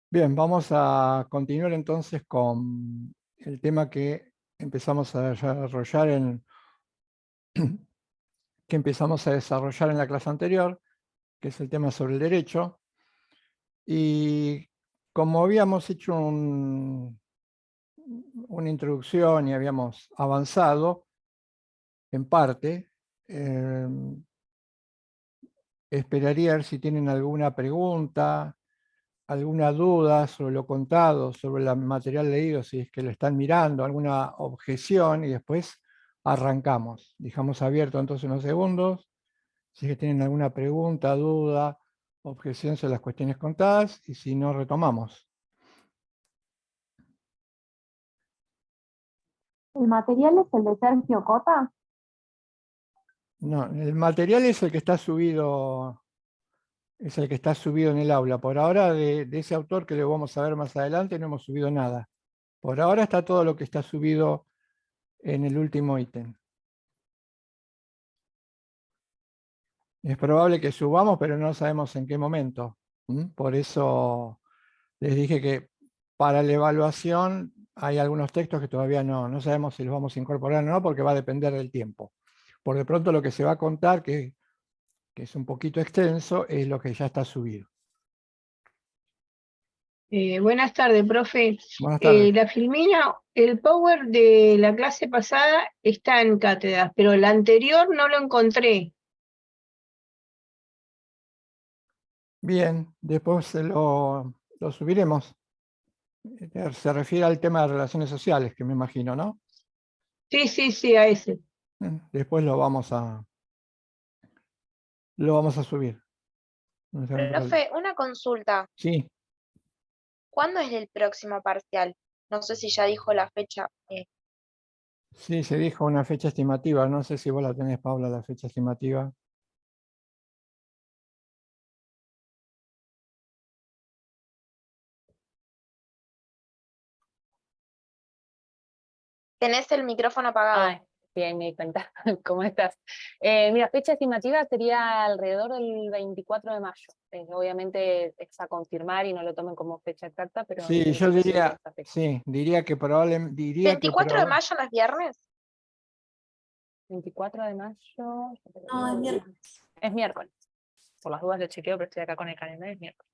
Bien, vamos a continuar entonces con el tema que empezamos a desarrollar en la clase anterior, que es el tema sobre el derecho. Y como habíamos hecho una introducción y habíamos avanzado en parte, eh, esperaría ver si tienen alguna pregunta, alguna duda sobre lo contado, sobre el material leído, si es que lo están mirando, alguna objeción, y después arrancamos. Dejamos abierto entonces unos segundos, si es que tienen alguna pregunta, duda, objeción sobre las cuestiones contadas, y si no, retomamos. ¿El material es el de Sergio Cota? No, el material es el que está subido, en el aula. Por ahora, de ese autor que lo vamos a ver más adelante, no hemos subido nada. Por ahora está todo lo que está subido en el último ítem. Es probable que subamos, pero no sabemos en qué momento. Por eso les dije que para la evaluación hay algunos textos que todavía no sabemos si los vamos a incorporar o no, porque va a depender del tiempo. Por de pronto lo que se va a contar, que es un poquito extenso, es lo que ya está subido. Buenas tardes, profe. Buenas tardes. La Filmina, el Power de la clase pasada está en cátedras, pero el anterior no lo encontré. Bien, después lo subiremos. Se refiere al tema de relaciones sociales, que me imagino, ¿no? Sí, a ese. Después lo vamos a subir. No se hagan problema. Profe, una consulta. Sí. ¿Cuándo es el próximo parcial? No sé si ya dijo la fecha. Sí, se dijo una fecha estimativa. No sé si vos la tenés, Paula, la fecha estimativa. Tenés el micrófono apagado. Ay, bien, me di cuenta. ¿Cómo estás? Mira, fecha estimativa sería alrededor del 24 de mayo. Obviamente es a confirmar y no lo tomen como fecha exacta, pero en Sí, yo principio sería diría, esa fecha. sí, diría que probablemente, 24 de mayo, los viernes. 24 de mayo. No, es miércoles. Es miércoles. Por las dudas lo chequeo, pero estoy acá con el calendario, es miércoles.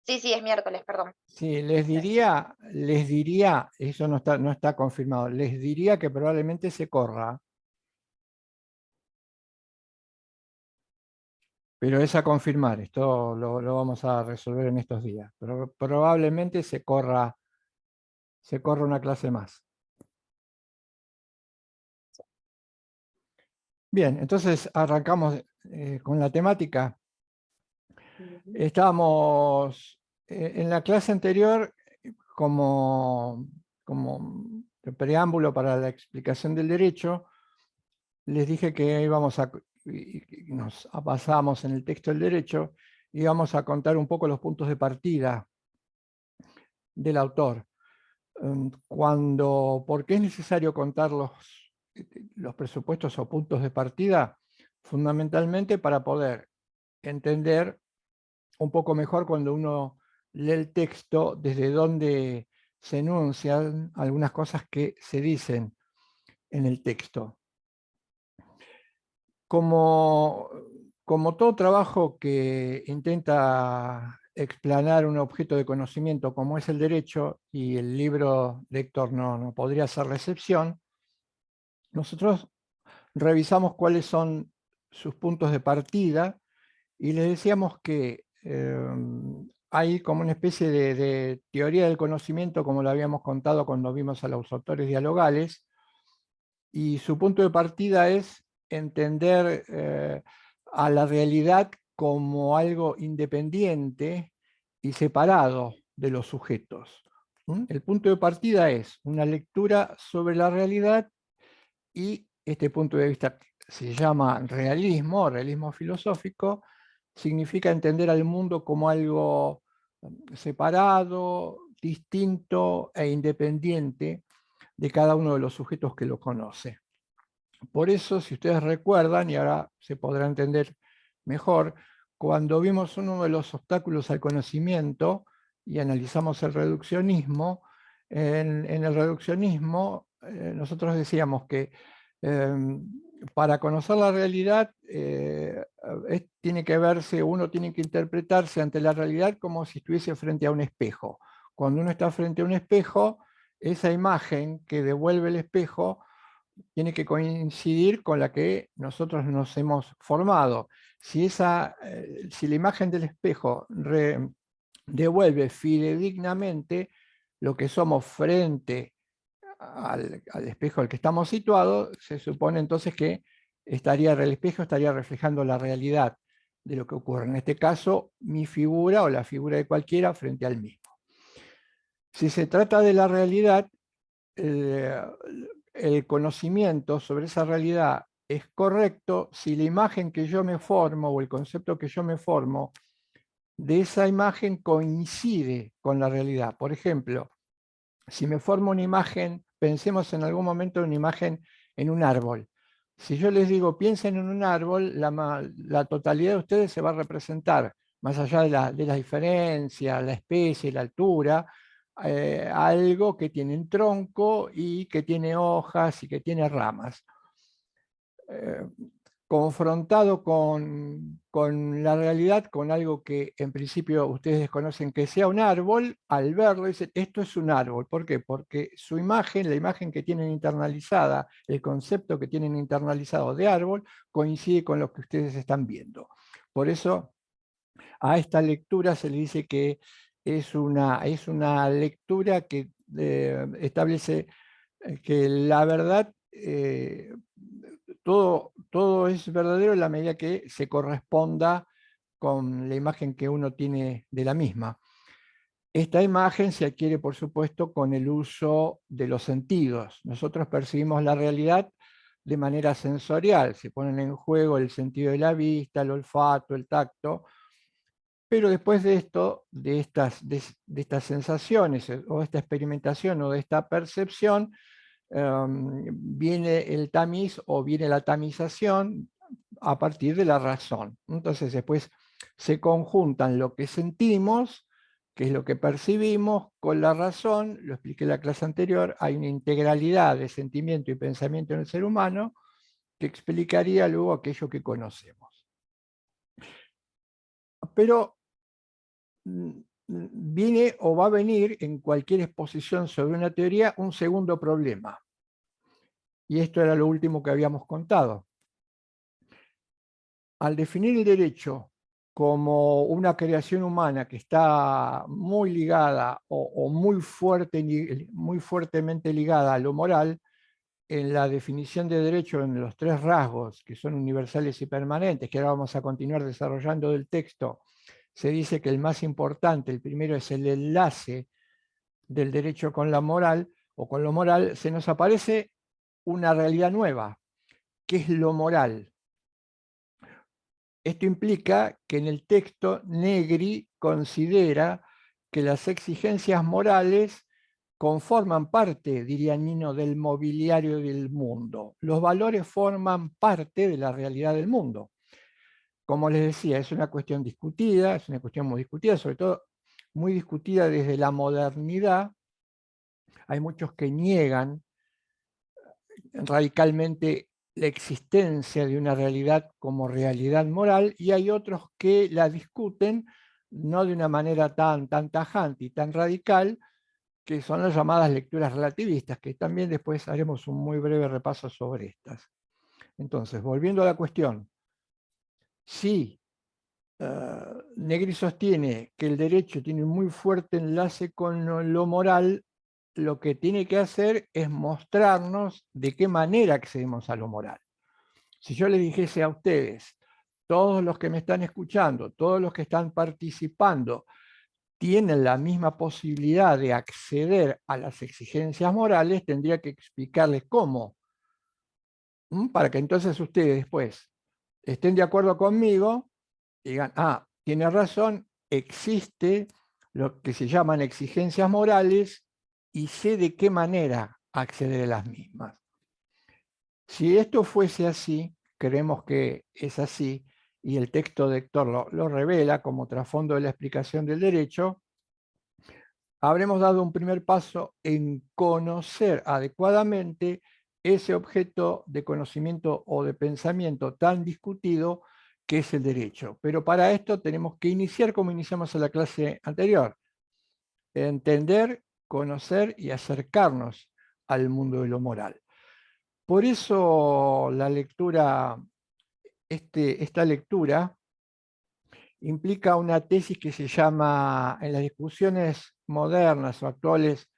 Sí, es miércoles, perdón. sí, les diría, eso no está confirmado, les diría que probablemente se corra. Pero es a confirmar, esto lo vamos a resolver en estos días. Pero probablemente se corra una clase más. Bien, entonces arrancamos con la temática. Estábamos en la clase anterior como preámbulo para la explicación del derecho. Les dije que nos basamos en el texto del derecho y íbamos a contar un poco los puntos de partida del autor. ¿Por qué es necesario contar los presupuestos o puntos de partida? Fundamentalmente para poder entender un poco mejor cuando uno lee el texto desde donde se enuncian algunas cosas que se dicen en el texto. Como todo trabajo que intenta explanar un objeto de conocimiento como es el derecho, y el libro lector no podría ser la excepción, nosotros revisamos cuáles son sus puntos de partida y les decíamos que hay como una especie de teoría del conocimiento, como lo habíamos contado cuando vimos a los autores dialogales, y su punto de partida es entender a la realidad como algo independiente y separado de los sujetos. El punto de partida es una lectura sobre la realidad, y este punto de vista se llama realismo filosófico, significa entender al mundo como algo separado, distinto e independiente de cada uno de los sujetos que lo conoce. Por eso, si ustedes recuerdan, y ahora se podrá entender mejor, cuando vimos uno de los obstáculos al conocimiento, y analizamos el reduccionismo, en el reduccionismo nosotros decíamos que para conocer la realidad tiene que verse, uno tiene que interpretarse ante la realidad como si estuviese frente a un espejo. Cuando uno está frente a un espejo, esa imagen que devuelve el espejo tiene que coincidir con la que nosotros nos hemos formado. Si la imagen del espejo devuelve fidedignamente lo que somos frente al espejo al que estamos situados, se supone entonces que el espejo estaría reflejando la realidad de lo que ocurre. En este caso, mi figura o la figura de cualquiera frente al mismo. Si se trata de la realidad, el conocimiento sobre esa realidad es correcto si la imagen que yo me formo o el concepto que yo me formo de esa imagen coincide con la realidad. Por ejemplo, si me formo una imagen, pensemos en algún momento en una imagen en un árbol. Si yo les digo, piensen en un árbol, la totalidad de ustedes se va a representar, más allá de la diferencia, la especie, la altura, algo que tiene un tronco y que tiene hojas y que tiene ramas. Confrontado con la realidad, con algo que en principio ustedes desconocen que sea un árbol, al verlo dicen, esto es un árbol. ¿Por qué? Porque su imagen, la imagen que tienen internalizada, el concepto que tienen internalizado de árbol, coincide con lo que ustedes están viendo. Por eso a esta lectura se le dice que es una lectura que establece que la verdad, todo es verdadero en la medida que se corresponda con la imagen que uno tiene de la misma. Esta imagen se adquiere, por supuesto, con el uso de los sentidos. Nosotros percibimos la realidad de manera sensorial, se ponen en juego el sentido de la vista, el olfato, el tacto, pero después de esto, de estas sensaciones o esta experimentación o de esta percepción, viene el tamiz o viene la tamización a partir de la razón. Entonces después se conjuntan lo que sentimos, que es lo que percibimos, con la razón, lo expliqué en la clase anterior, hay una integralidad de sentimiento y pensamiento en el ser humano que explicaría luego aquello que conocemos. Pero viene o va a venir en cualquier exposición sobre una teoría un segundo problema. Y esto era lo último que habíamos contado. Al definir el derecho como una creación humana que está muy ligada o muy fuertemente ligada a lo moral, en la definición de derecho en los tres rasgos, que son universales y permanentes, que ahora vamos a continuar desarrollando del texto, se dice que el más importante, el primero, es el enlace del derecho con la moral o con lo moral. Se nos aparece una realidad nueva, que es lo moral. Esto implica que en el texto Negri considera que las exigencias morales conforman parte, diría Nino, del mobiliario del mundo. Los valores forman parte de la realidad del mundo. Como les decía, es una cuestión discutida, es una cuestión muy discutida, sobre todo muy discutida desde la modernidad. Hay muchos que niegan radicalmente la existencia de una realidad como realidad moral, y hay otros que la discuten no de una manera tan tajante y tan radical, que son las llamadas lecturas relativistas, que también después haremos un muy breve repaso sobre estas. Entonces, volviendo a la cuestión, si Negri sostiene que el derecho tiene un muy fuerte enlace con lo moral, lo que tiene que hacer es mostrarnos de qué manera accedemos a lo moral. Si yo les dijese a ustedes, todos los que me están escuchando, todos los que están participando, tienen la misma posibilidad de acceder a las exigencias morales, tendría que explicarles cómo, para que entonces ustedes después estén de acuerdo conmigo y digan, tiene razón, existe lo que se llaman exigencias morales y sé de qué manera acceder a las mismas. Si esto fuese así, creemos que es así, y el texto de Hector lo revela como trasfondo de la explicación del derecho, habremos dado un primer paso en conocer adecuadamente ese objeto de conocimiento o de pensamiento tan discutido que es el derecho. Pero para esto tenemos que iniciar como iniciamos en la clase anterior. Entender, conocer y acercarnos al mundo de lo moral. Por eso la lectura, esta lectura implica una tesis que se llama, en las discusiones modernas o actuales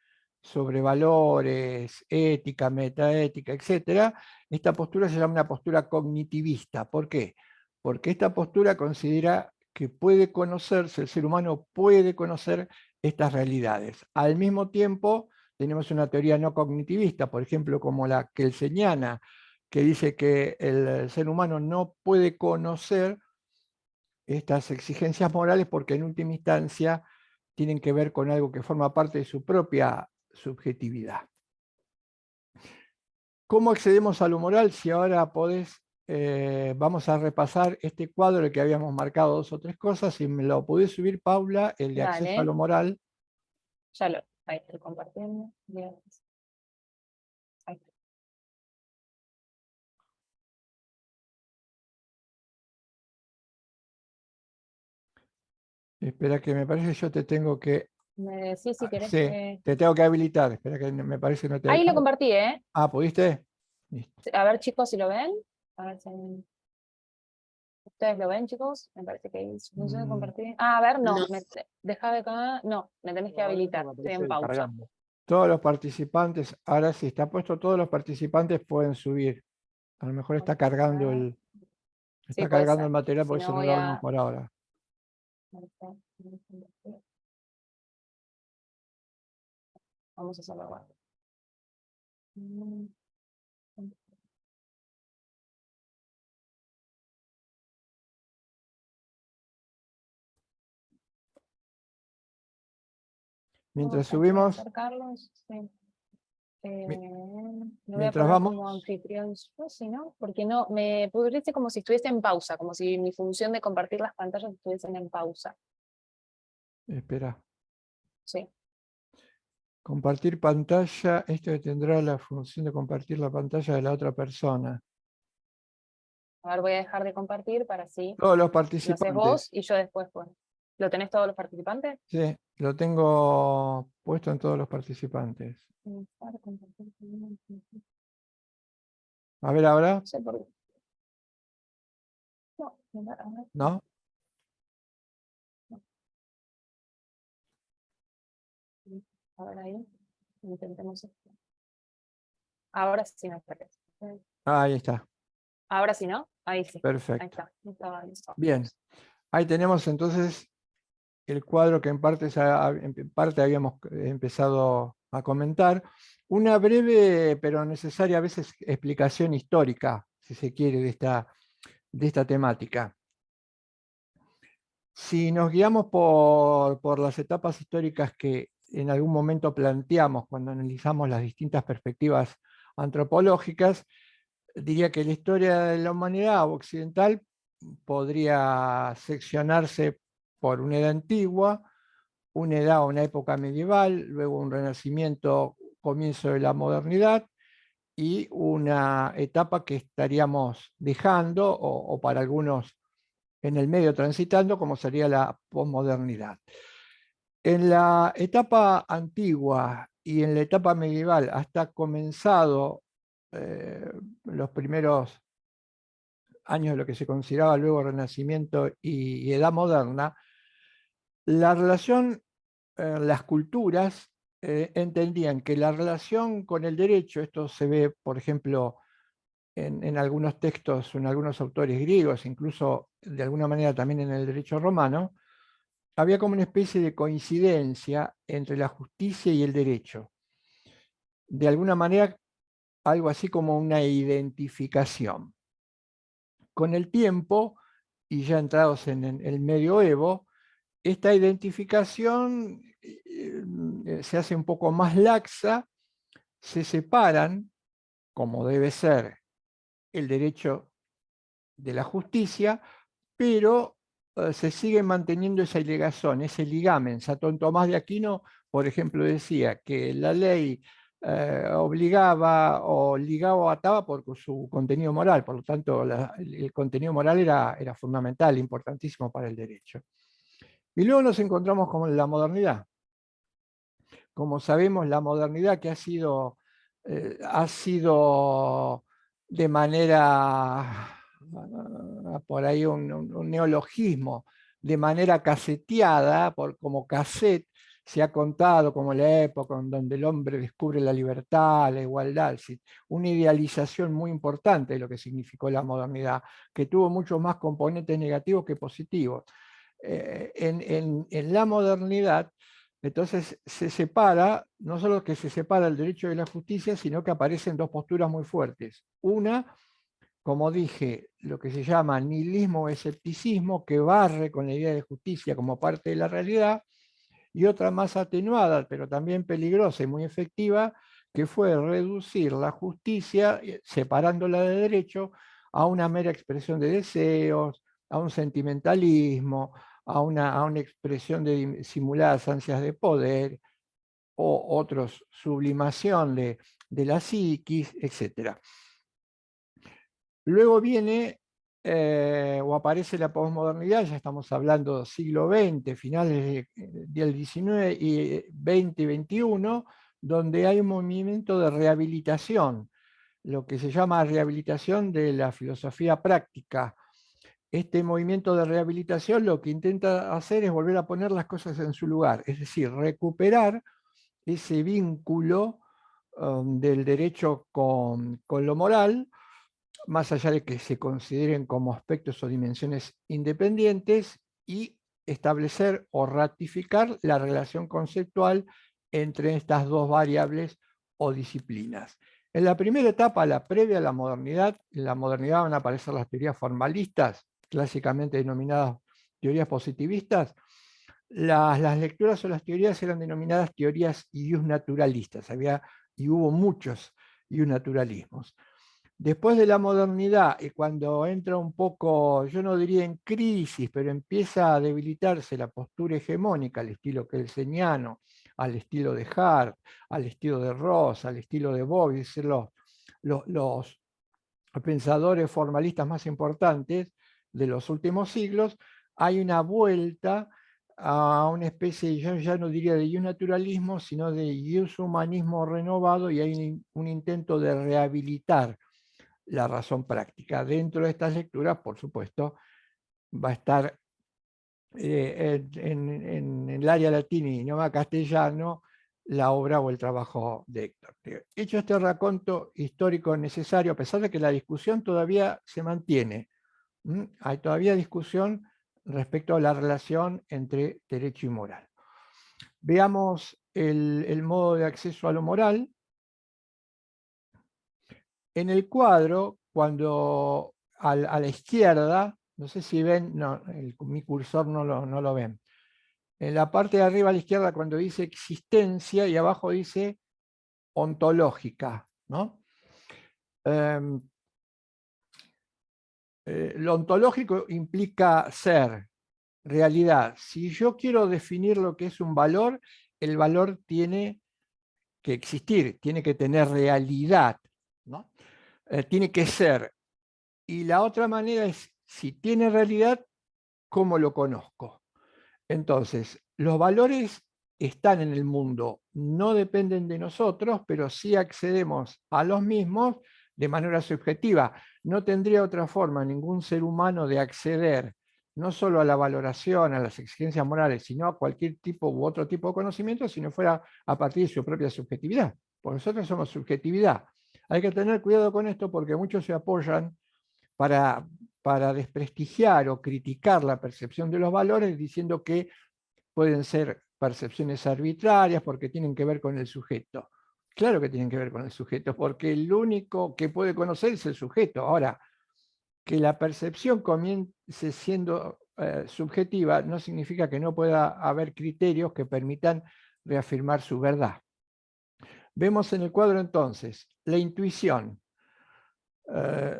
sobre valores, ética, metaética, etc., esta postura se llama una postura cognitivista. ¿Por qué? Porque esta postura considera que puede conocerse, el ser humano puede conocer estas realidades. Al mismo tiempo, tenemos una teoría no cognitivista, por ejemplo, como la kelseniana, que dice que el ser humano no puede conocer estas exigencias morales porque en última instancia tienen que ver con algo que forma parte de su propia subjetividad. ¿Cómo accedemos a lo moral? Si ahora podés, vamos a repasar este cuadro el que habíamos marcado 2 o 3 cosas. Si me lo podés subir, Paula, el de acceso a Dale. lo moral. Ya lo, ahí estoy compartiendo. Bien. Ahí está. Espera que me parece que yo te tengo que... Me decís si querés Sí, que... te tengo que habilitar. Espera que me parece que no te... Ahí lo compartí, ¿eh? Ah, ¿pudiste? Listo. A ver, chicos, si lo ven. A ver si... ¿Ustedes lo ven, chicos? Me parece que hay su función de compartir. Ah, a ver, no. No. Deja de acá. No, me tenés que habilitar. Estoy en pausa. Cargando. Todos los participantes, ahora sí está puesto, todos los participantes pueden subir. A lo mejor está cargando el, Sí, está puede cargando ser. el material, Si por no, eso no voy lo a... vemos por ahora. Vamos a hacerlo ahora. Mientras Vamos a subimos, acercarlos, sí. Me voy a mientras poner vamos, como anfitrión yo, si no, porque no, me pudiste como si estuviese en pausa, como si mi función de compartir las pantallas estuviesen en pausa. espera, Sí. compartir pantalla, esto tendrá la función de compartir la pantalla de la otra persona. A ver, voy a dejar de compartir para así. Todos los Lo haces participantes, vos y yo después, pues. ¿Lo tenés todos los participantes? sí, lo tengo puesto en todos los participantes. A ver ahora, No sé por qué. No, a ver. ¿no? A ver ahí. Intentemos esto. Ahora sí me parece. Ahí está, Ahora sí, ¿no? Ahí sí. Ahí perfecto. está. Estaba listo. Bien, ahí tenemos entonces el cuadro que en parte habíamos empezado a comentar. Una breve, pero necesaria a veces, explicación histórica, si se quiere, de esta temática. Si nos guiamos por las etapas históricas que en algún momento planteamos cuando analizamos las distintas perspectivas antropológicas, diría que la historia de la humanidad occidental podría seccionarse por una edad antigua, una edad o una época medieval, luego un renacimiento, comienzo de la modernidad, y una etapa que estaríamos dejando, o para algunos en el medio transitando, como sería la posmodernidad. En la etapa antigua y en la etapa medieval, hasta comenzado los primeros años de lo que se consideraba luego Renacimiento y Edad Moderna, la relación, las culturas entendían que la relación con el derecho, esto se ve, por ejemplo, en algunos textos, en algunos autores griegos, incluso de alguna manera también en el derecho romano, había como una especie de coincidencia entre la justicia y el derecho. De alguna manera, algo así como una identificación. Con el tiempo, y ya entrados en el medioevo, esta identificación se hace un poco más laxa, se separan, como debe ser, el derecho de la justicia, pero se sigue manteniendo esa ligazón, ese ligamen. Santo Tomás de Aquino por ejemplo, decía que la ley obligaba o ligaba o ataba por su contenido moral, por lo tanto el contenido moral era fundamental, importantísimo para el derecho. Y luego nos encontramos con la modernidad. Como sabemos, la modernidad que ha sido de manera, por ahí un neologismo, de manera caseteada, como cassette, se ha contado como la época en donde el hombre descubre la libertad, la igualdad, una idealización muy importante de lo que significó la modernidad, que tuvo muchos más componentes negativos que positivos. En la modernidad, entonces se separa, no solo que se separa el derecho de la justicia, sino que aparecen dos posturas muy fuertes. Una, como dije, lo que se llama nihilismo o escepticismo, que barre con la idea de justicia como parte de la realidad, y otra más atenuada, pero también peligrosa y muy efectiva, que fue reducir la justicia, separándola de derecho, a una mera expresión de deseos, a un sentimentalismo, a una expresión de simuladas ansias de poder, o otros, sublimación de la psiquis, etc. Luego viene o aparece la posmodernidad, ya estamos hablando siglo XX, finales del XIX y XX y XXI, donde hay un movimiento de rehabilitación, lo que se llama rehabilitación de la filosofía práctica. Este movimiento de rehabilitación lo que intenta hacer es volver a poner las cosas en su lugar, es decir, recuperar ese vínculo del derecho con lo moral, más allá de que se consideren como aspectos o dimensiones independientes, y establecer o ratificar la relación conceptual entre estas dos variables o disciplinas. En la primera etapa, la previa a la modernidad, en la modernidad van a aparecer las teorías formalistas, clásicamente denominadas teorías positivistas. Las lecturas o las teorías eran denominadas teorías iusnaturalistas, y hubo muchos iusnaturalismos. Después de la modernidad, y cuando entra un poco, yo no diría en crisis, pero empieza a debilitarse la postura hegemónica al estilo kelseniano, al estilo de Hart, al estilo de Ross, al estilo de Bobby, es decir, los pensadores formalistas más importantes de los últimos siglos, hay una vuelta a una especie, yo ya no diría de iusnaturalismo, sino de iushumanismo renovado, y hay un intento de rehabilitar la razón práctica. Dentro de estas lecturas, por supuesto, va a estar en el área latina y idioma castellano la obra o el trabajo de Héctor. Hecho este raconto histórico necesario, a pesar de que la discusión todavía se mantiene, hay todavía discusión respecto a la relación entre derecho y moral. Veamos el modo de acceso a lo moral. En el cuadro, cuando a la izquierda, no sé si ven, no, mi cursor no lo ven. En la parte de arriba a la izquierda, cuando dice existencia, y abajo dice ontológica, ¿no? Lo ontológico implica ser, realidad. Si yo quiero definir lo que es un valor, el valor tiene que existir, tiene que tener realidad, ¿no? Tiene que ser. Y la otra manera es, si tiene realidad, ¿cómo lo conozco? Entonces, los valores están en el mundo, no dependen de nosotros, pero sí accedemos a los mismos de manera subjetiva. No tendría otra forma ningún ser humano de acceder no solo a la valoración, a las exigencias morales, sino a cualquier tipo u otro tipo de conocimiento, si no fuera a partir de su propia subjetividad. Porque nosotros somos subjetividad. Hay que tener cuidado con esto porque muchos se apoyan para desprestigiar o criticar la percepción de los valores, diciendo que pueden ser percepciones arbitrarias porque tienen que ver con el sujeto. Claro que tienen que ver con el sujeto, porque el único que puede conocer es el sujeto. Ahora, que la percepción comience siendo subjetiva no significa que no pueda haber criterios que permitan reafirmar su verdad. Vemos en el cuadro entonces la intuición.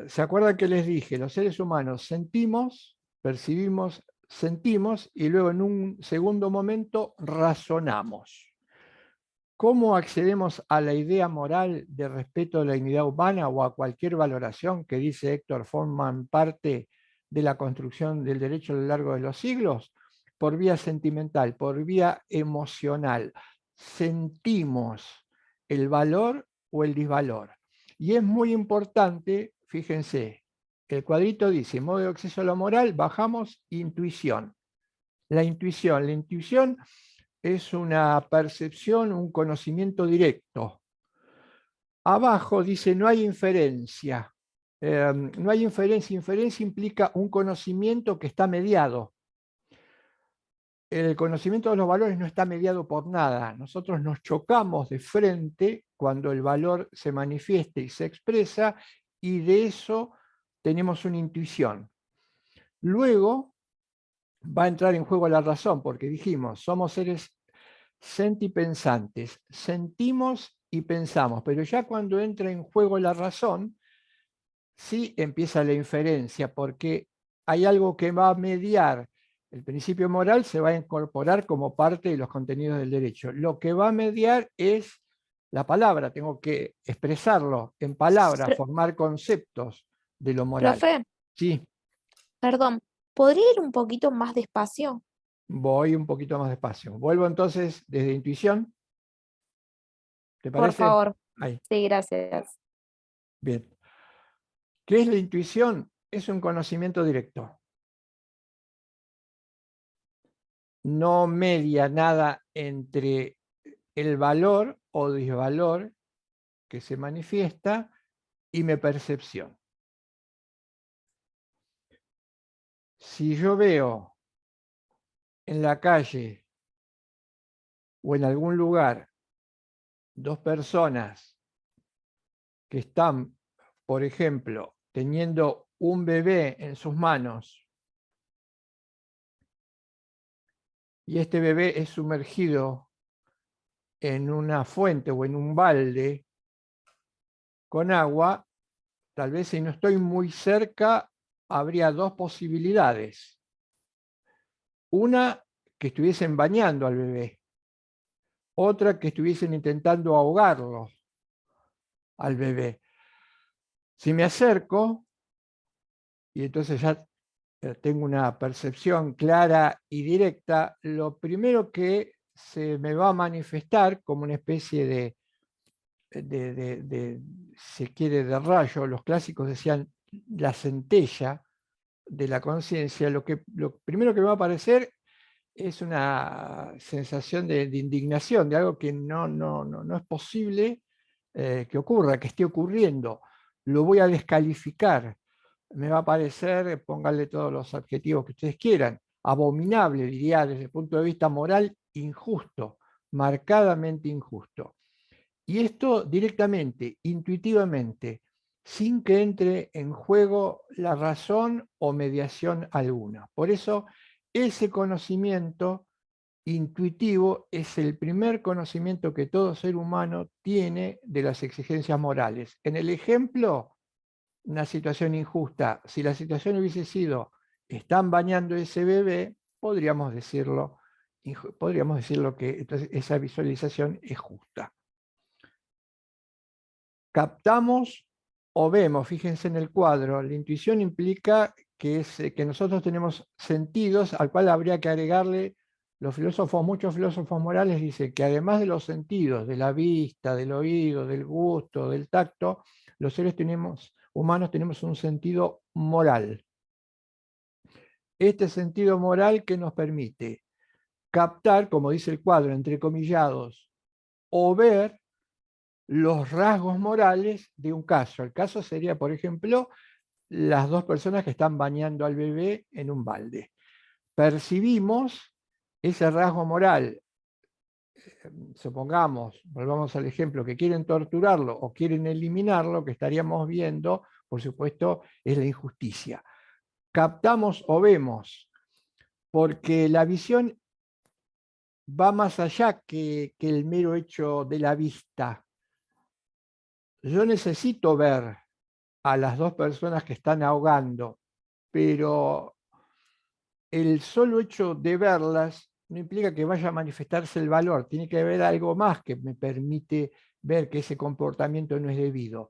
¿Se acuerdan que les dije? Los seres humanos sentimos, percibimos, sentimos, y luego en un segundo momento razonamos. ¿Cómo accedemos a la idea moral de respeto a la dignidad humana o a cualquier valoración que, dice Héctor, forman parte de la construcción del derecho a lo largo de los siglos? Por vía sentimental, por vía emocional. Sentimos el valor o el disvalor. Y es muy importante, fíjense, el cuadrito dice, modo de acceso a lo moral, bajamos intuición. La intuición es una percepción, un conocimiento directo. Abajo dice no hay inferencia. No hay inferencia. Inferencia implica un conocimiento que está mediado. El conocimiento de los valores no está mediado por nada. Nosotros nos chocamos de frente cuando el valor se manifiesta y se expresa, y de eso tenemos una intuición. Luego va a entrar en juego la razón, porque dijimos, somos seres sentipensantes, sentimos y pensamos, pero ya cuando entra en juego la razón, sí empieza la inferencia, porque hay algo que va a mediar. El principio moral se va a incorporar como parte de los contenidos del derecho. Lo que va a mediar es la palabra, tengo que expresarlo en palabras, formar conceptos de lo moral. Profe, Sí, perdón, ¿podría ir un poquito más despacio? voy un poquito más despacio. Vuelvo entonces desde intuición. ¿Te Por parece? favor. Ahí, Sí, gracias. bien. ¿Qué es la intuición? Es un conocimiento directo. No media nada entre el valor o disvalor que se manifiesta y mi percepción. Si yo veo en la calle o en algún lugar dos personas que están, por ejemplo, teniendo un bebé en sus manos, y este bebé es sumergido en una fuente o en un balde con agua, tal vez si no estoy muy cerca, habría dos posibilidades. Una, que estuviesen bañando al bebé. Otra, que estuviesen intentando ahogarlo al bebé. Si me acerco, y entonces ya tengo una percepción clara y directa, lo primero que se me va a manifestar como una especie de si quiere, de rayo, los clásicos decían la centella de la conciencia, lo primero que me va a aparecer es una sensación de indignación, de algo que no es posible que ocurra, que esté ocurriendo. Lo voy a descalificar. Me va a parecer, pónganle todos los adjetivos que ustedes quieran, abominable, diría desde el punto de vista moral, injusto, marcadamente injusto. Y esto directamente, intuitivamente, sin que entre en juego la razón o mediación alguna. Por eso, ese conocimiento intuitivo es el primer conocimiento que todo ser humano tiene de las exigencias morales. En el ejemplo, una situación injusta. Si la situación hubiese sido, están bañando ese bebé, podríamos decirlo que entonces esa visualización es justa. Captamos o vemos, fíjense en el cuadro, la intuición implica que nosotros tenemos sentidos al cual habría que agregarle, muchos filósofos morales dicen que además de los sentidos, de la vista, del oído, del gusto, del tacto, los seres humanos tenemos un sentido moral. Este sentido moral que nos permite captar, como dice el cuadro, entrecomillados, o ver los rasgos morales de un caso. El caso sería, por ejemplo, las dos personas que están bañando al bebé en un balde. Percibimos ese rasgo moral. Supongamos, volvamos al ejemplo, que quieren torturarlo o quieren eliminarlo, que estaríamos viendo, por supuesto, es la injusticia. Captamos o vemos, porque la visión va más allá que el mero hecho de la vista. Yo necesito ver a las dos personas que están ahogando, pero el solo hecho de verlas no implica que vaya a manifestarse el valor, tiene que haber algo más que me permite ver que ese comportamiento no es debido.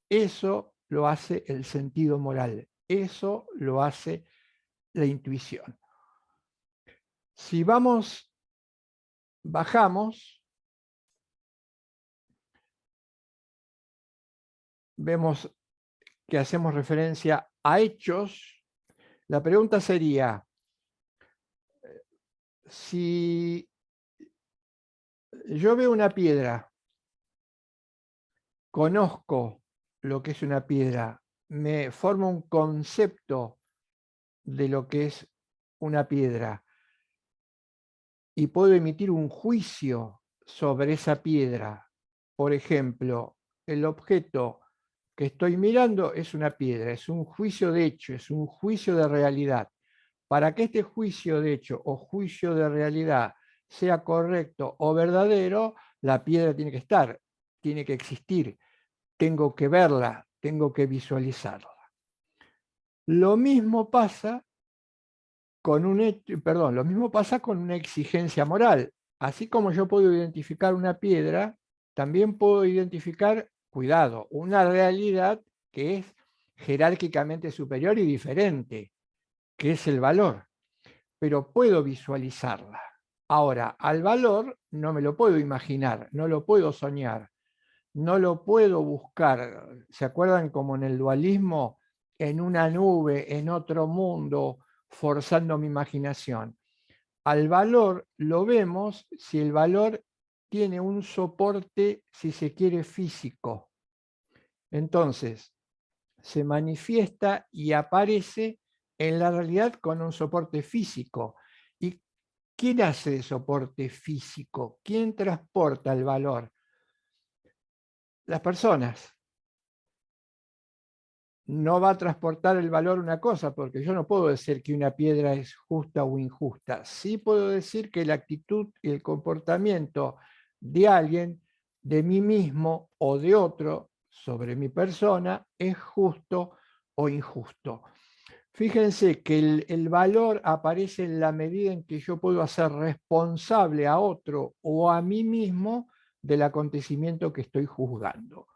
Eso lo hace el sentido moral, eso lo hace la intuición. Si bajamos, vemos que hacemos referencia a hechos. La pregunta sería, si yo veo una piedra, conozco lo que es una piedra, me formo un concepto de lo que es una piedra y puedo emitir un juicio sobre esa piedra. Por ejemplo, el objeto que estoy mirando es una piedra, es un juicio de hecho, es un juicio de realidad. Para que este juicio de hecho o juicio de realidad sea correcto o verdadero, la piedra tiene que estar, tiene que existir, tengo que verla, tengo que visualizarla. Lo mismo pasa con lo mismo pasa con una exigencia moral. Así como yo puedo identificar una piedra, también puedo identificar, cuidado, una realidad que es jerárquicamente superior y diferente, que es el valor. Pero puedo visualizarla. Ahora, al valor no me lo puedo imaginar, no lo puedo soñar, no lo puedo buscar. ¿Se acuerdan como en el dualismo? En una nube, en otro mundo, forzando mi imaginación. Al valor lo vemos si el valor tiene un soporte, si se quiere, físico. Entonces, se manifiesta y aparece en la realidad con un soporte físico. ¿Y quién hace de soporte físico? ¿Quién transporta el valor? Las personas. No va a transportar el valor una cosa, porque yo no puedo decir que una piedra es justa o injusta. Sí puedo decir que la actitud y el comportamiento de alguien, de mí mismo o de otro, sobre mi persona, es justo o injusto. Fíjense que el valor aparece en la medida en que yo puedo hacer responsable a otro o a mí mismo del acontecimiento que estoy juzgando.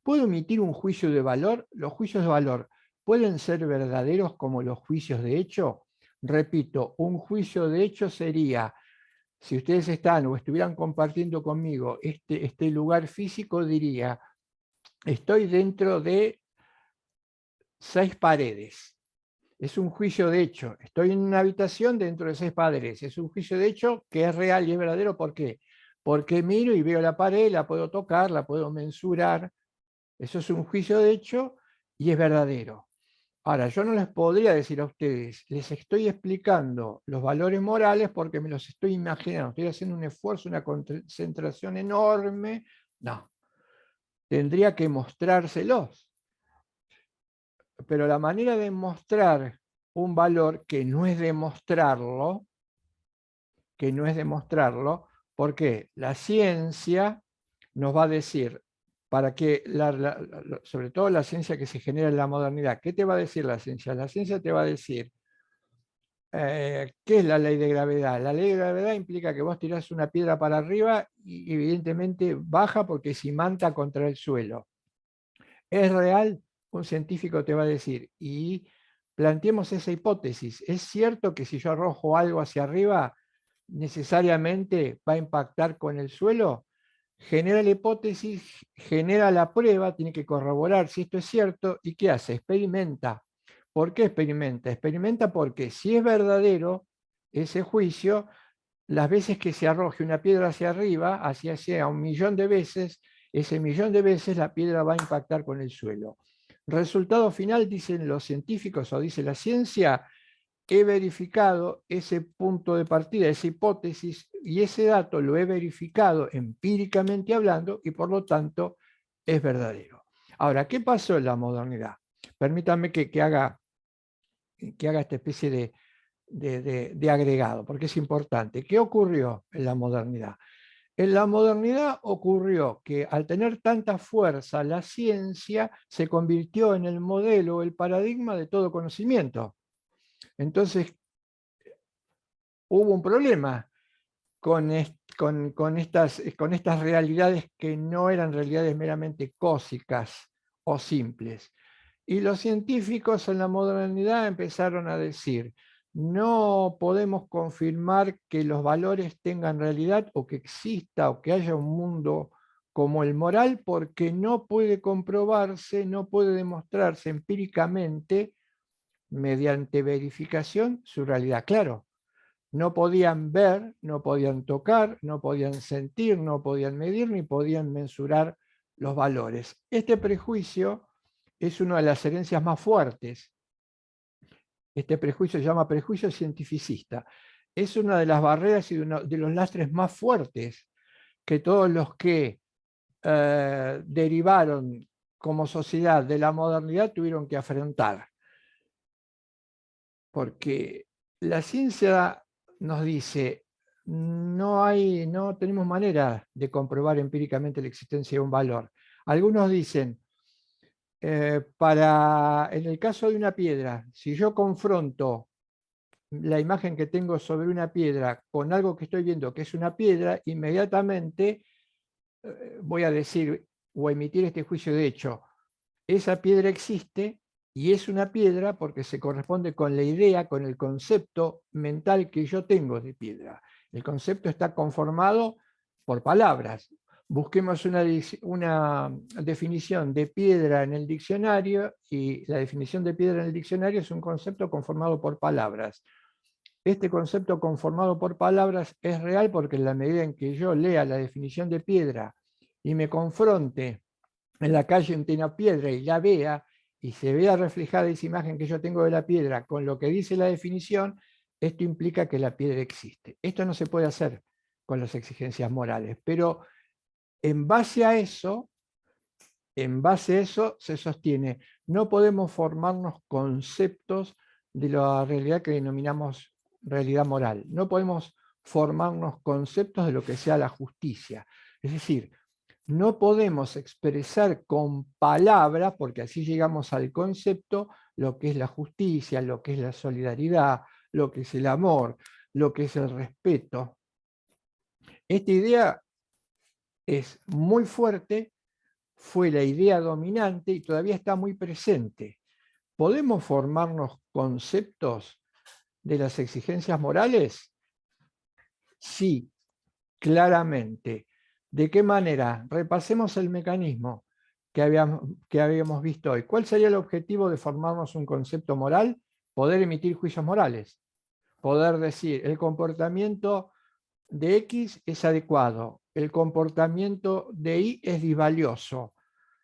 ¿Puedo emitir un juicio de valor? Los juicios de valor pueden ser verdaderos como los juicios de hecho. Repito, un juicio de hecho sería, si ustedes están o estuvieran compartiendo conmigo este lugar físico, diría, estoy dentro de 6 paredes. Es un juicio de hecho. Estoy en una habitación dentro de 6 paredes. Es un juicio de hecho que es real y es verdadero. ¿Por qué? Porque miro y veo la pared, la puedo tocar, la puedo mensurar. Eso es un juicio de hecho y es verdadero. Ahora, yo no les podría decir a ustedes, les estoy explicando los valores morales porque me los estoy imaginando, estoy haciendo un esfuerzo, una concentración enorme. No, tendría que mostrárselos. Pero la manera de mostrar un valor que no es demostrarlo, ¿por qué? La ciencia nos va a decir, para que, sobre todo la ciencia que se genera en la modernidad, ¿qué te va a decir la ciencia? La ciencia te va a decir, ¿qué es la ley de gravedad? La ley de gravedad implica que vos tirás una piedra para arriba y evidentemente baja porque se imanta contra el suelo. ¿Es real? Un científico te va a decir, y planteemos esa hipótesis. ¿Es cierto que si yo arrojo algo hacia arriba, necesariamente va a impactar con el suelo? Genera la hipótesis, genera la prueba, tiene que corroborar si esto es cierto, ¿y qué hace? Experimenta. ¿Por qué experimenta? Experimenta porque si es verdadero ese juicio, las veces que se arroje una piedra hacia arriba, hacia 1.000.000 de veces, ese 1.000.000 de veces la piedra va a impactar con el suelo. Resultado final, dicen los científicos o dice la ciencia, he verificado ese punto de partida, esa hipótesis, y ese dato lo he verificado empíricamente hablando y por lo tanto es verdadero. Ahora, ¿qué pasó en la modernidad? Permítanme que haga esta especie de agregado, porque es importante. ¿Qué ocurrió en la modernidad? En la modernidad ocurrió que al tener tanta fuerza, la ciencia se convirtió en el modelo, el paradigma de todo conocimiento. Entonces, hubo un problema con estas realidades que no eran realidades meramente cósicas o simples. Y los científicos en la modernidad empezaron a decir, no podemos confirmar que los valores tengan realidad o que exista o que haya un mundo como el moral, porque no puede comprobarse, no puede demostrarse empíricamente mediante verificación su realidad. Claro, no podían ver, no podían tocar, no podían sentir, no podían medir, ni podían mensurar los valores. Este prejuicio es una de las herencias más fuertes. Este prejuicio se llama prejuicio cientificista. Es una de las barreras y uno de los lastres más fuertes que todos los que derivaron como sociedad de la modernidad tuvieron que afrontar. Porque la ciencia nos dice, no tenemos manera de comprobar empíricamente la existencia de un valor. Algunos dicen, en el caso de una piedra, si yo confronto la imagen que tengo sobre una piedra con algo que estoy viendo que es una piedra, inmediatamente voy a decir o emitir este juicio de hecho. Esa piedra existe y es una piedra porque se corresponde con la idea, con el concepto mental que yo tengo de piedra. El concepto está conformado por palabras. Busquemos una definición de piedra en el diccionario y la definición de piedra en el diccionario es un concepto conformado por palabras. Este concepto conformado por palabras es real porque en la medida en que yo lea la definición de piedra y me confronte en la calle ante una piedra y la vea, y se vea reflejada esa imagen que yo tengo de la piedra con lo que dice la definición, esto implica que la piedra existe. Esto no se puede hacer con las exigencias morales, pero en base a eso se sostiene, no podemos formarnos conceptos de la realidad que denominamos realidad moral, no podemos formarnos conceptos de lo que sea la justicia. Es decir, no podemos expresar con palabras, porque así llegamos al concepto, lo que es la justicia, lo que es la solidaridad, lo que es el amor, lo que es el respeto. Esta idea es muy fuerte, fue la idea dominante y todavía está muy presente. ¿Podemos formarnos conceptos de las exigencias morales? Sí, claramente. ¿De qué manera? Repasemos el mecanismo que habíamos visto hoy. ¿Cuál sería el objetivo de formarnos un concepto moral? Poder emitir juicios morales. Poder decir, el comportamiento de X es adecuado, el comportamiento de Y es disvalioso,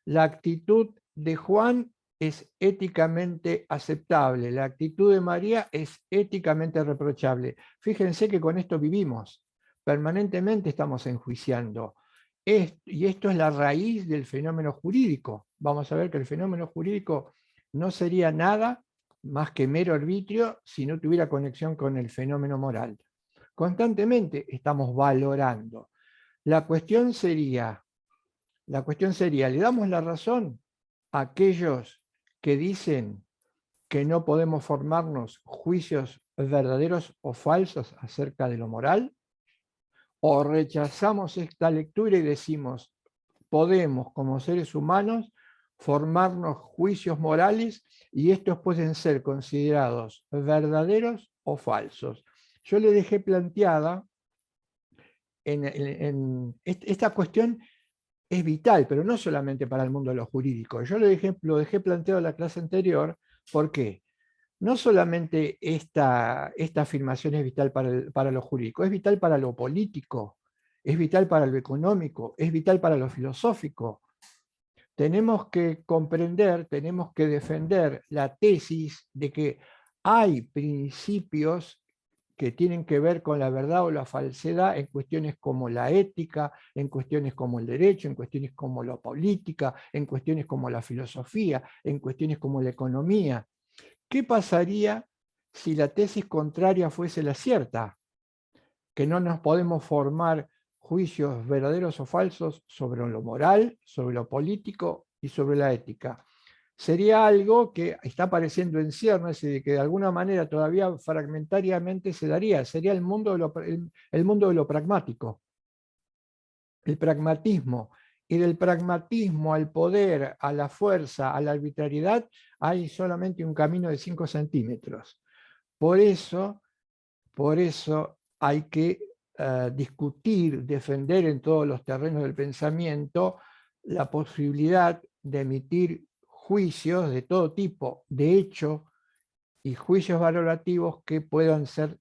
la actitud de Juan es éticamente aceptable, la actitud de María es éticamente reprochable. Fíjense que con esto vivimos, permanentemente estamos enjuiciando. Y esto es la raíz del fenómeno jurídico. Vamos a ver que el fenómeno jurídico no sería nada más que mero arbitrio si no tuviera conexión con el fenómeno moral. Constantemente estamos valorando. La cuestión sería, ¿le damos la razón a aquellos que dicen que no podemos formarnos juicios verdaderos o falsos acerca de lo moral? ¿O rechazamos esta lectura y decimos, podemos como seres humanos formarnos juicios morales y estos pueden ser considerados verdaderos o falsos? Yo le dejé planteada, esta cuestión es vital, pero no solamente para el mundo de lo jurídico. Yo lo dejé planteado en la clase anterior, ¿por qué? No solamente esta afirmación es vital para lo jurídico, es vital para lo político, es vital para lo económico, es vital para lo filosófico. Tenemos que comprender, tenemos que defender la tesis de que hay principios que tienen que ver con la verdad o la falsedad en cuestiones como la ética, en cuestiones como el derecho, en cuestiones como la política, en cuestiones como la filosofía, en cuestiones como la economía. ¿Qué pasaría si la tesis contraria fuese la cierta? Que no nos podemos formar juicios verdaderos o falsos sobre lo moral, sobre lo político y sobre la ética. sería algo que está apareciendo en ciernes y que de alguna manera todavía fragmentariamente se daría. Sería el mundo el mundo de lo pragmático, el pragmatismo. Y del pragmatismo al poder, a la fuerza, a la arbitrariedad, hay solamente un camino de 5 centímetros. Por eso hay que discutir, defender en todos los terrenos del pensamiento la posibilidad de emitir juicios de todo tipo, de hecho, y juicios valorativos que puedan ser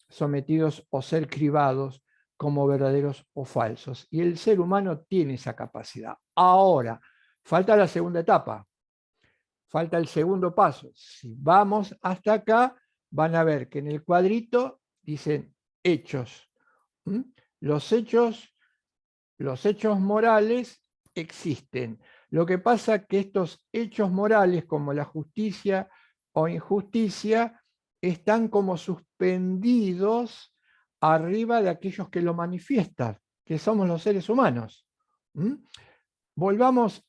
sometidos o ser cribados como verdaderos o falsos. Y el ser humano tiene esa capacidad. Ahora, falta la segunda etapa, falta el segundo paso. Si vamos hasta acá, van a ver que en el cuadrito dicen hechos. Los hechos morales existen. Lo que pasa es que estos hechos morales, como la justicia o injusticia, están como suspendidos arriba de aquellos que lo manifiestan, que somos los seres humanos. Volvamos,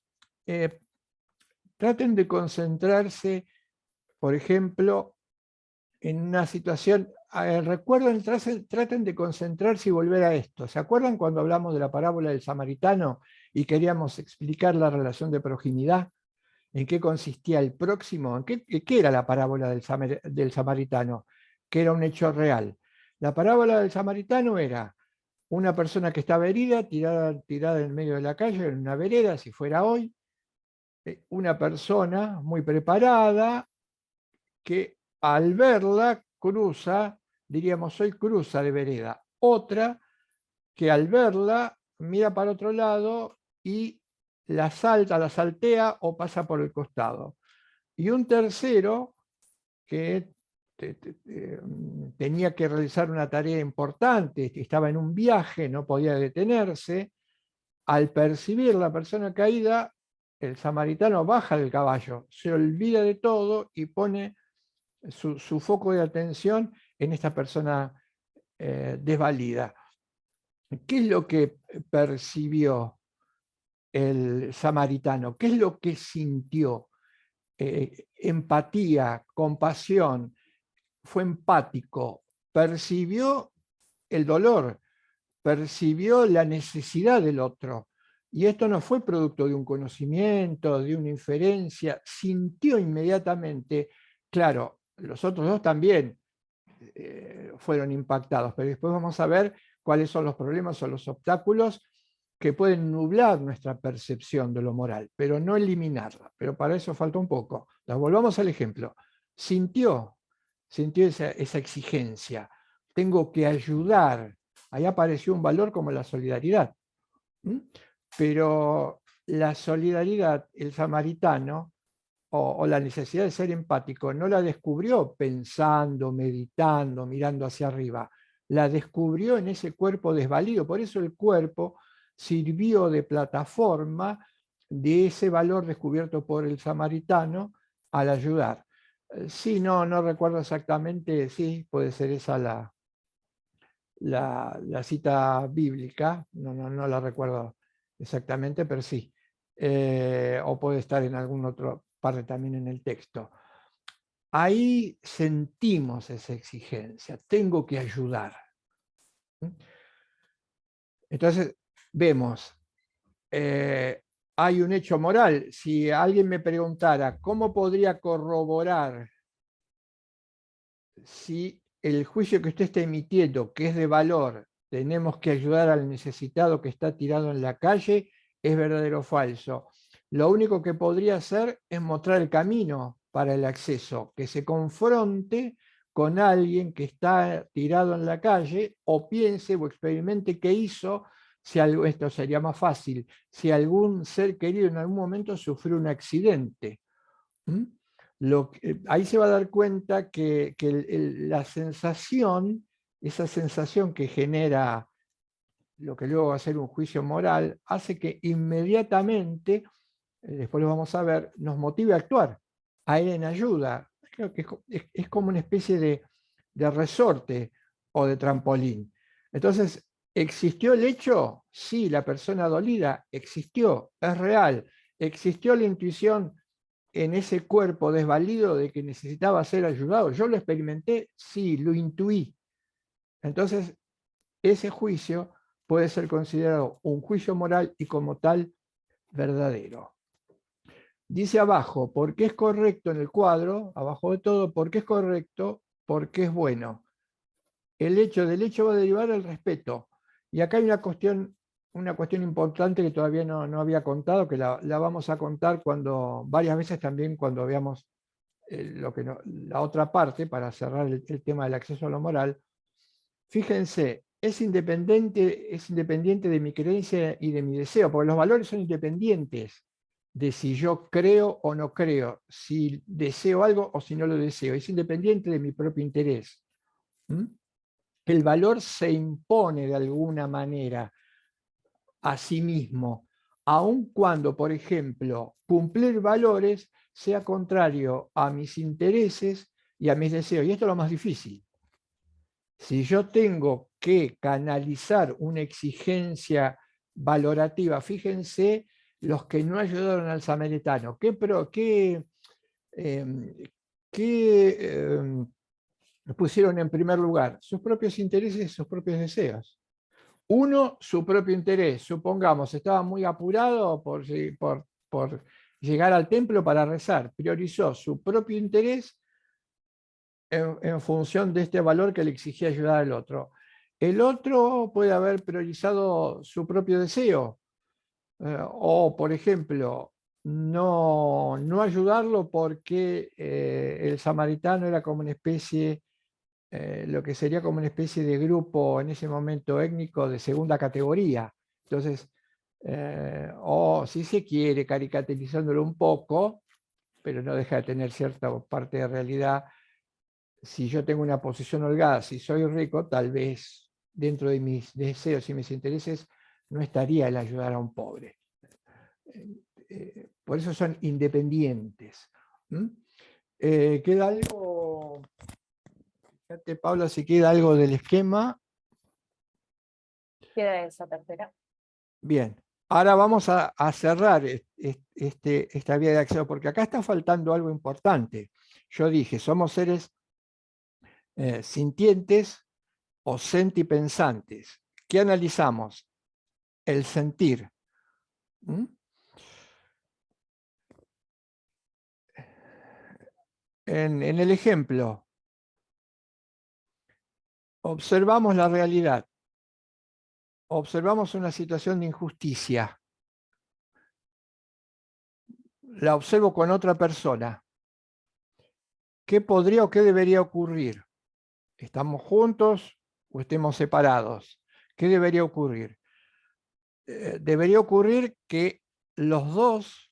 traten de concentrarse, por ejemplo, en una situación, recuerden, traten de concentrarse y volver a esto. ¿Se acuerdan cuando hablamos de la parábola del samaritano y queríamos explicar la relación de proximidad? ¿En qué consistía el próximo? ¿Qué era la parábola del samaritano? Que era un hecho real. La parábola del samaritano era una persona que estaba herida, tirada en medio de la calle, en una vereda, si fuera hoy, una persona muy preparada que al verla cruza, diríamos hoy cruza de vereda. Otra que al verla mira para otro lado y la salta, la saltea o pasa por el costado. Y un tercero que tenía que realizar una tarea importante, estaba en un viaje, no podía detenerse. Al percibir la persona caída, el samaritano baja del caballo, se olvida de todo y pone su foco de atención en esta persona desvalida. ¿Qué es lo que percibió el samaritano? ¿Qué es lo que sintió? Empatía, compasión, fue empático, percibió el dolor, percibió la necesidad del otro. Y esto no fue producto de un conocimiento, de una inferencia, sintió inmediatamente. Claro, los otros dos también fueron impactados, pero después vamos a ver cuáles son los problemas o los obstáculos que pueden nublar nuestra percepción de lo moral, pero no eliminarla. Pero para eso falta un poco. Volvamos al ejemplo. Sintió esa exigencia. Tengo que ayudar. Ahí apareció un valor como la solidaridad. Pero la solidaridad, el samaritano, o la necesidad de ser empático, no la descubrió pensando, meditando, mirando hacia arriba. La descubrió en ese cuerpo desvalido. Por eso el cuerpo sirvió de plataforma de ese valor descubierto por el samaritano al ayudar. Sí, no recuerdo exactamente, sí, puede ser esa la cita bíblica, no la recuerdo exactamente, pero sí. O puede estar en algún otro parte también en el texto. Ahí sentimos esa exigencia, tengo que ayudar. Entonces, vemos, hay un hecho moral. Si alguien me preguntara, ¿cómo podría corroborar si el juicio que usted está emitiendo, que es de valor, tenemos que ayudar al necesitado que está tirado en la calle, es verdadero o falso? Lo único que podría hacer es mostrar el camino para el acceso, que se confronte con alguien que está tirado en la calle o piense o experimente qué hizo, si algo, esto sería más fácil, si algún ser querido en algún momento sufrió un accidente. Ahí se va a dar cuenta que la sensación, esa sensación que genera lo que luego va a ser un juicio moral, hace que inmediatamente, después lo vamos a ver, nos motive a actuar, a ir en ayuda. Creo que es como una especie de resorte o de trampolín. Entonces, ¿existió el hecho? Sí, la persona dolida existió, es real. ¿Existió la intuición en ese cuerpo desvalido de que necesitaba ser ayudado. Yo lo experimenté, sí, lo intuí. Entonces, ese juicio puede ser considerado un juicio moral y como tal verdadero. Dice abajo, ¿por qué es correcto en el cuadro? Abajo de todo, ¿por qué es correcto? Porque es bueno. Del hecho va a derivar el respeto. Y acá hay una cuestión importante que todavía no había contado, que la vamos a contar varias veces también cuando veamos la otra parte, para cerrar el tema del acceso a lo moral. Fíjense, es independiente de mi creencia y de mi deseo, porque los valores son independientes de si yo creo o no creo, si deseo algo o si no lo deseo. Es independiente de mi propio interés. El valor se impone de alguna manera a sí mismo, aun cuando, por ejemplo, cumplir valores sea contrario a mis intereses y a mis deseos. Y esto es lo más difícil. Si yo tengo que canalizar una exigencia valorativa, fíjense los que no ayudaron al samaritano. ¿Qué pusieron en primer lugar? Sus propios intereses y sus propios deseos. Uno, su propio interés. Supongamos, estaba muy apurado por llegar al templo para rezar. Priorizó su propio interés en función de este valor que le exigía ayudar al otro. El otro puede haber priorizado su propio deseo. O, por ejemplo, no ayudarlo porque el samaritano era como una especie, lo que sería como una especie de grupo en ese momento étnico de segunda categoría. Entonces, o si se quiere, caricaturizándolo un poco, pero no deja de tener cierta parte de realidad. Si yo tengo una posición holgada, si soy rico, tal vez dentro de mis deseos y mis intereses no estaría el ayudar a un pobre. Por eso son independientes. ¿Queda algo? Fíjate, Paula, si queda algo del esquema. Queda esa tercera. Bien, ahora vamos a cerrar esta vía de acceso, porque acá está faltando algo importante. Yo dije, somos seres sintientes o sentipensantes. ¿Qué analizamos? El sentir. En el ejemplo, observamos la realidad. Observamos una situación de injusticia. La observo con otra persona. ¿Qué podría o qué debería ocurrir? ¿Estamos juntos o estemos separados? ¿Qué debería ocurrir? Debería ocurrir que los dos,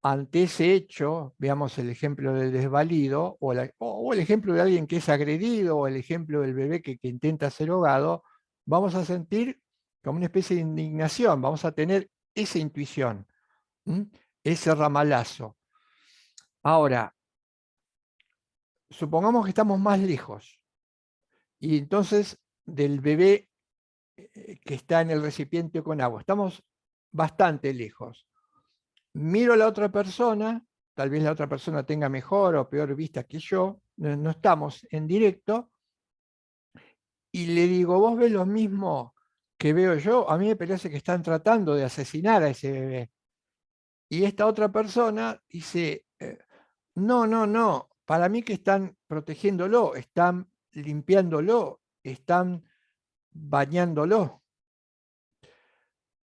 ante ese hecho, veamos el ejemplo del desvalido, o el ejemplo de alguien que es agredido, o el ejemplo del bebé que intenta ser ahogado, vamos a sentir como una especie de indignación, vamos a tener esa intuición, ese ramalazo. Ahora, supongamos que estamos más lejos, y entonces del bebé que está en el recipiente con agua, estamos bastante lejos. Miro a la otra persona, tal vez la otra persona tenga mejor o peor vista que yo, no estamos en directo, y le digo, ¿vos ves lo mismo que veo yo? A mí me parece que están tratando de asesinar a ese bebé. Y esta otra persona dice, no, para mí que están protegiéndolo, están limpiándolo, están bañándolo.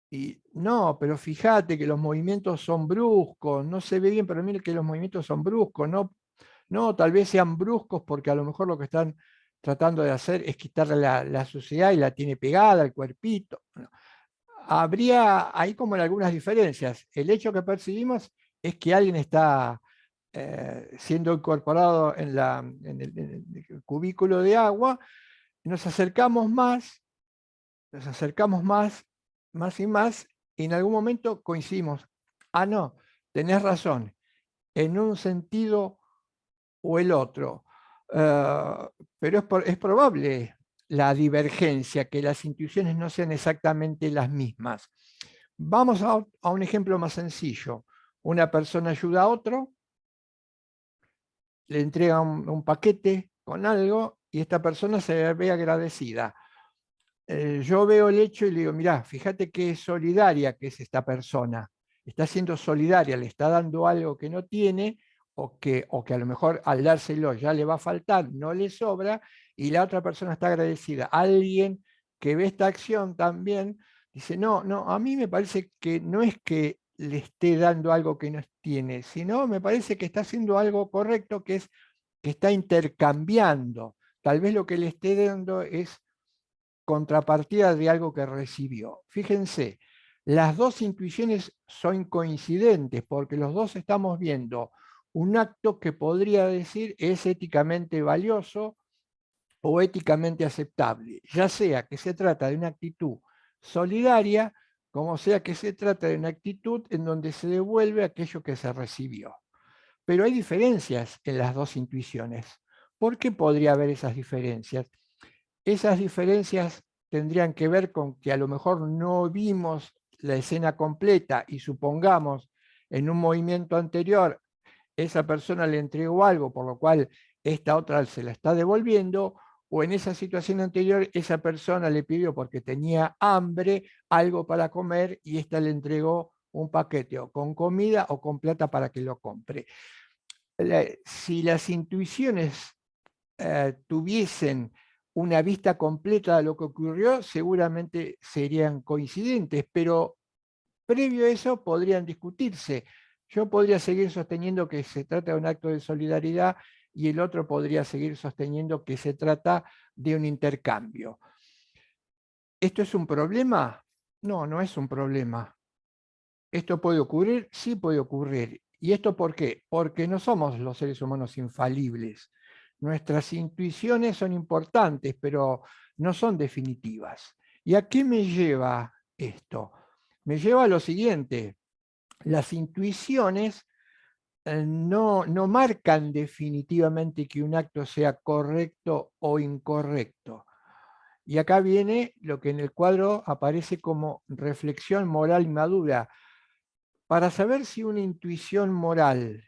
Y no, pero fíjate que los movimientos son bruscos, no se ve bien, pero mire que los movimientos son bruscos, no, tal vez sean bruscos porque a lo mejor lo que están tratando de hacer es quitarle la suciedad y la tiene pegada al cuerpito. Habría ahí como en algunas diferencias. El hecho que percibimos es que alguien está siendo incorporado en el cubículo de agua, nos acercamos más y más, y en algún momento coincidimos. Ah, no, tenés razón, en un sentido o el otro. Pero es probable la divergencia, que las intuiciones no sean exactamente las mismas. Vamos a un ejemplo más sencillo. Una persona ayuda a otro, le entrega un paquete con algo y esta persona se ve agradecida. Yo veo el hecho y le digo, mirá, fíjate qué solidaria que es esta persona. Está siendo solidaria, le está dando algo que no tiene o que a lo mejor al dárselo ya le va a faltar, no le sobra, y la otra persona está agradecida. Alguien que ve esta acción también dice, no, a mí me parece que no es que le esté dando algo que no tiene, sino me parece que está haciendo algo correcto, que es que está intercambiando. Tal vez lo que le esté dando es contrapartida de algo que recibió. Fíjense, las dos intuiciones son coincidentes porque los dos estamos viendo un acto que podría decir es éticamente valioso o éticamente aceptable, ya sea que se trata de una actitud solidaria, como sea que se trata de una actitud en donde se devuelve aquello que se recibió. Pero hay diferencias en las dos intuiciones. ¿Por qué podría haber esas diferencias? Esas diferencias tendrían que ver con que a lo mejor no vimos la escena completa y supongamos en un movimiento anterior esa persona le entregó algo, por lo cual esta otra se la está devolviendo, o en esa situación anterior esa persona le pidió porque tenía hambre algo para comer y esta le entregó un paquete o con comida o con plata para que lo compre. Si las intuiciones tuviesen una vista completa de lo que ocurrió, seguramente serían coincidentes, pero previo a eso podrían discutirse. Yo podría seguir sosteniendo que se trata de un acto de solidaridad y el otro podría seguir sosteniendo que se trata de un intercambio. ¿Esto es un problema? No, no es un problema. ¿Esto puede ocurrir? Sí puede ocurrir. ¿Y esto por qué? Porque no somos los seres humanos infalibles. Nuestras intuiciones son importantes, pero no son definitivas. ¿Y a qué me lleva esto? Me lleva a lo siguiente. Las intuiciones no marcan definitivamente que un acto sea correcto o incorrecto. Y acá viene lo que en el cuadro aparece como reflexión moral madura. Para saber si una intuición moral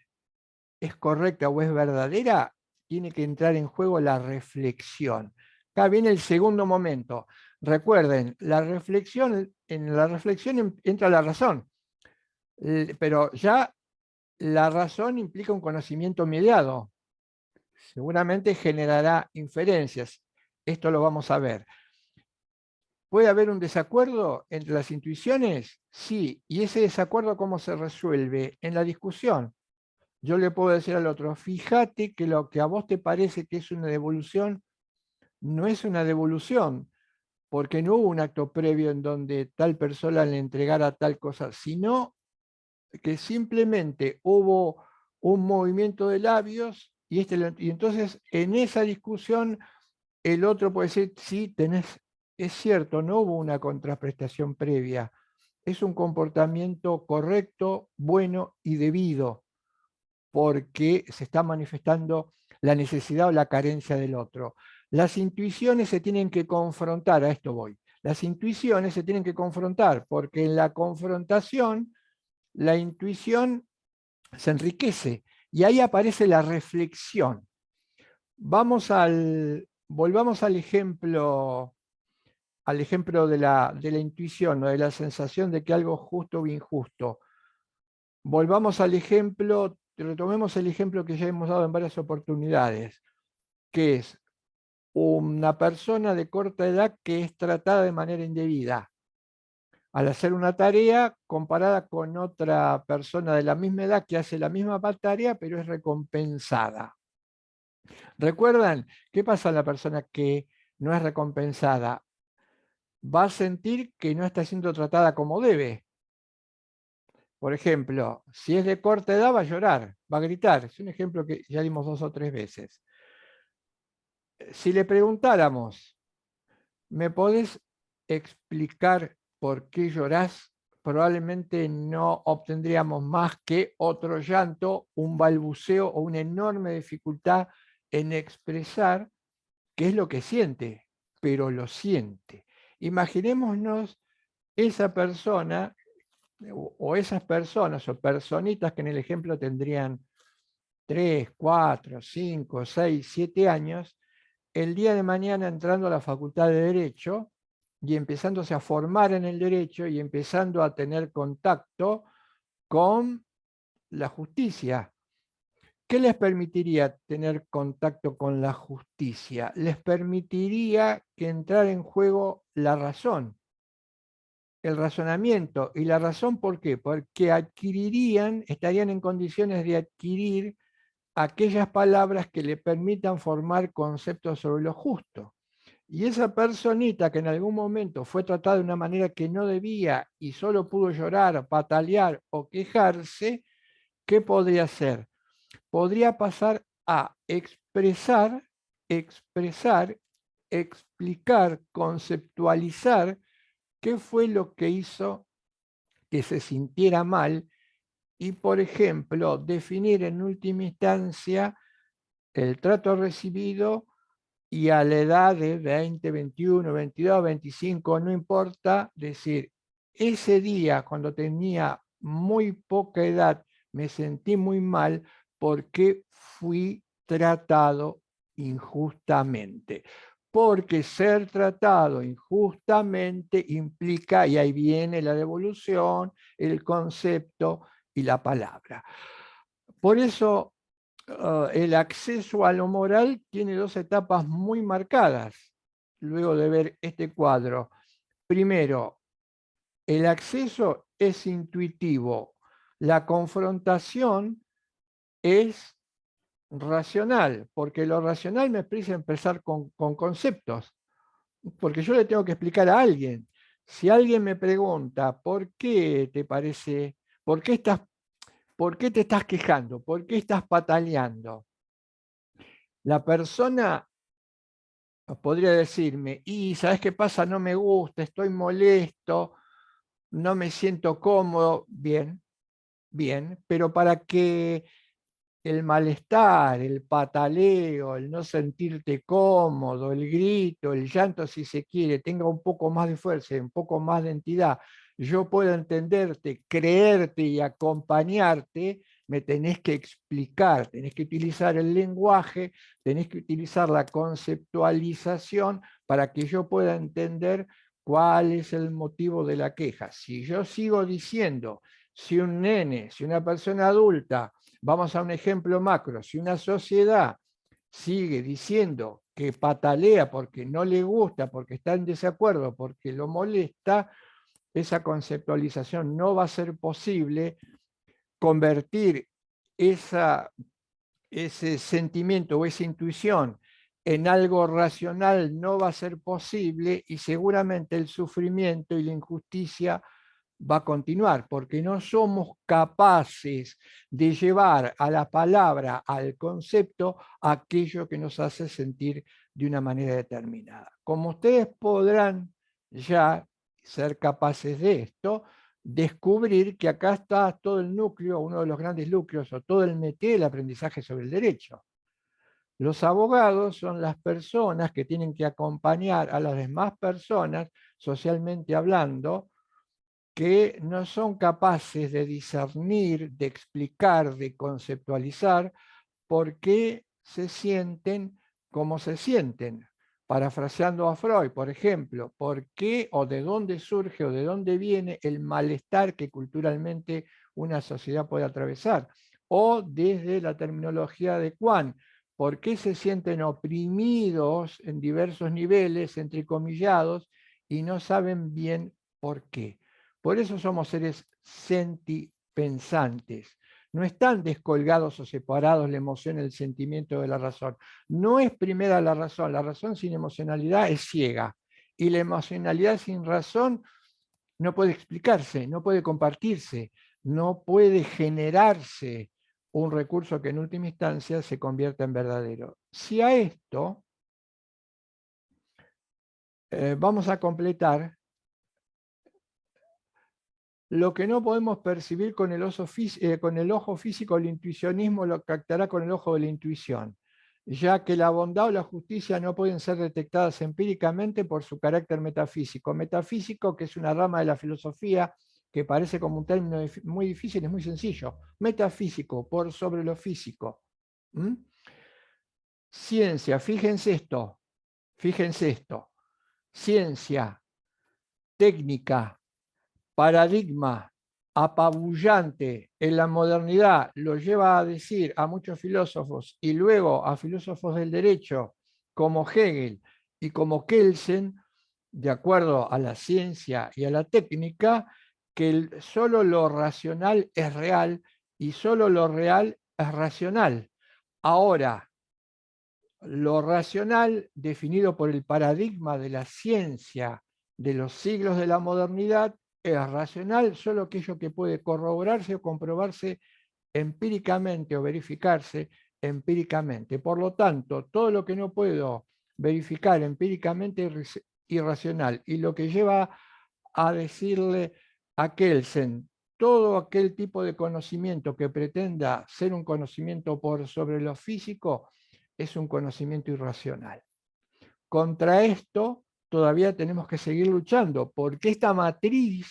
es correcta o es verdadera, tiene que entrar en juego la reflexión. Acá viene el segundo momento. Recuerden, en la reflexión entra la razón, pero ya la razón implica un conocimiento mediado. Seguramente generará inferencias. Esto lo vamos a ver. ¿Puede haber un desacuerdo entre las intuiciones? Sí. ¿Y ese desacuerdo cómo se resuelve? En la discusión. Yo le puedo decir al otro, fíjate que lo que a vos te parece que es una devolución, no es una devolución, porque no hubo un acto previo en donde tal persona le entregara tal cosa, sino que simplemente hubo un movimiento de labios y entonces en esa discusión el otro puede decir, sí, es cierto, no hubo una contraprestación previa, es un comportamiento correcto, bueno y debido, porque se está manifestando la necesidad o la carencia del otro. Las intuiciones se tienen que confrontar, a esto voy. Las intuiciones se tienen que confrontar, porque en la confrontación la intuición se enriquece y ahí aparece la reflexión. Volvamos al ejemplo de la intuición, ¿no? De la sensación de que algo es justo o injusto. Volvamos al ejemplo, retomemos el ejemplo que ya hemos dado en varias oportunidades, que es una persona de corta edad que es tratada de manera indebida al hacer una tarea comparada con otra persona de la misma edad que hace la misma tarea, pero es recompensada. ¿Recuerdan qué pasa a la persona que no es recompensada? Va a sentir que no está siendo tratada como debe. Por ejemplo, si es de corta edad va a llorar, va a gritar. Es un ejemplo que ya dimos 2 o 3 veces. Si le preguntáramos, ¿me podés explicar por qué llorás? Probablemente no obtendríamos más que otro llanto, un balbuceo o una enorme dificultad en expresar qué es lo que siente, pero lo siente. Imaginémonos esa persona o esas personas o personitas que en el ejemplo tendrían 3, 4, 5, 6, 7 años, el día de mañana entrando a la Facultad de Derecho y empezándose a formar en el derecho y empezando a tener contacto con la justicia. ¿Qué les permitiría tener contacto con la justicia? Les permitiría que entrara en juego la razón, el razonamiento. ¿Y la razón por qué? Porque estarían en condiciones de adquirir aquellas palabras que le permitan formar conceptos sobre lo justo. Y esa personita que en algún momento fue tratada de una manera que no debía y solo pudo llorar, patalear o quejarse, ¿qué podría hacer? Podría pasar a expresar, explicar, conceptualizar qué fue lo que hizo que se sintiera mal y, por ejemplo, definir en última instancia el trato recibido y a la edad de 20, 21, 22, 25, no importa, decir, ese día cuando tenía muy poca edad me sentí muy mal porque fui tratado injustamente. Porque ser tratado injustamente implica, y ahí viene la devolución, el concepto y la palabra. Por eso el acceso a lo moral tiene dos etapas muy marcadas luego de ver este cuadro. Primero, el acceso es intuitivo, la confrontación es racional, porque lo racional me expresa empezar con conceptos, porque yo le tengo que explicar a alguien. Si alguien me pregunta, ¿por qué te parece, por qué te estás quejando? ¿Por qué estás pataleando? La persona podría decirme, y ¿sabes qué pasa? No me gusta, estoy molesto, no me siento cómodo. Bien, bien, pero para que el malestar, el pataleo, el no sentirte cómodo, el grito, el llanto, si se quiere, tenga un poco más de fuerza, un poco más de entidad, yo puedo entenderte, creerte y acompañarte, me tenés que explicar, tenés que utilizar el lenguaje, tenés que utilizar la conceptualización para que yo pueda entender cuál es el motivo de la queja. Si yo sigo diciendo, si un nene, si una persona adulta, vamos a un ejemplo macro, si una sociedad sigue diciendo que patalea porque no le gusta, porque está en desacuerdo, porque lo molesta, esa conceptualización no va a ser posible. Convertir ese sentimiento o esa intuición en algo racional no va a ser posible y seguramente el sufrimiento y la injusticia va a continuar, porque no somos capaces de llevar a la palabra, al concepto, aquello que nos hace sentir de una manera determinada. Como ustedes podrán ya ser capaces de esto, descubrir que acá está todo el núcleo, uno de los grandes núcleos, o todo el métier del aprendizaje sobre el derecho. Los abogados son las personas que tienen que acompañar a las demás personas, socialmente hablando, que no son capaces de discernir, de explicar, de conceptualizar por qué se sienten como se sienten. Parafraseando a Freud, por ejemplo, ¿por qué o de dónde surge o de dónde viene el malestar que culturalmente una sociedad puede atravesar? O desde la terminología de Quine, ¿por qué se sienten oprimidos en diversos niveles, entrecomillados, y no saben bien por qué? Por eso somos seres sentipensantes. No están descolgados o separados la emoción, el sentimiento de la razón. No es primera la razón sin emocionalidad es ciega. Y la emocionalidad sin razón no puede explicarse, no puede compartirse, no puede generarse un recurso que en última instancia se convierta en verdadero. Si a esto vamos a completar lo que no podemos percibir con el ojo físico, el intuicionismo lo captará con el ojo de la intuición, ya que la bondad o la justicia no pueden ser detectadas empíricamente por su carácter metafísico. Metafísico, que es una rama de la filosofía que parece como un término muy difícil, es muy sencillo. Metafísico, por sobre lo físico. ¿Mm? Ciencia, fíjense esto. Ciencia, técnica, paradigma apabullante en la modernidad, lo lleva a decir a muchos filósofos y luego a filósofos del derecho como Hegel y como Kelsen, de acuerdo a la ciencia y a la técnica, que solo lo racional es real y solo lo real es racional. Ahora, lo racional, definido por el paradigma de la ciencia de los siglos de la modernidad, es racional solo aquello que puede corroborarse o comprobarse empíricamente o verificarse empíricamente. Por lo tanto, todo lo que no puedo verificar empíricamente es irracional. Y lo que lleva a decirle a Kelsen, todo aquel tipo de conocimiento que pretenda ser un conocimiento por sobre lo físico es un conocimiento irracional. Contra esto todavía tenemos que seguir luchando, porque esta matriz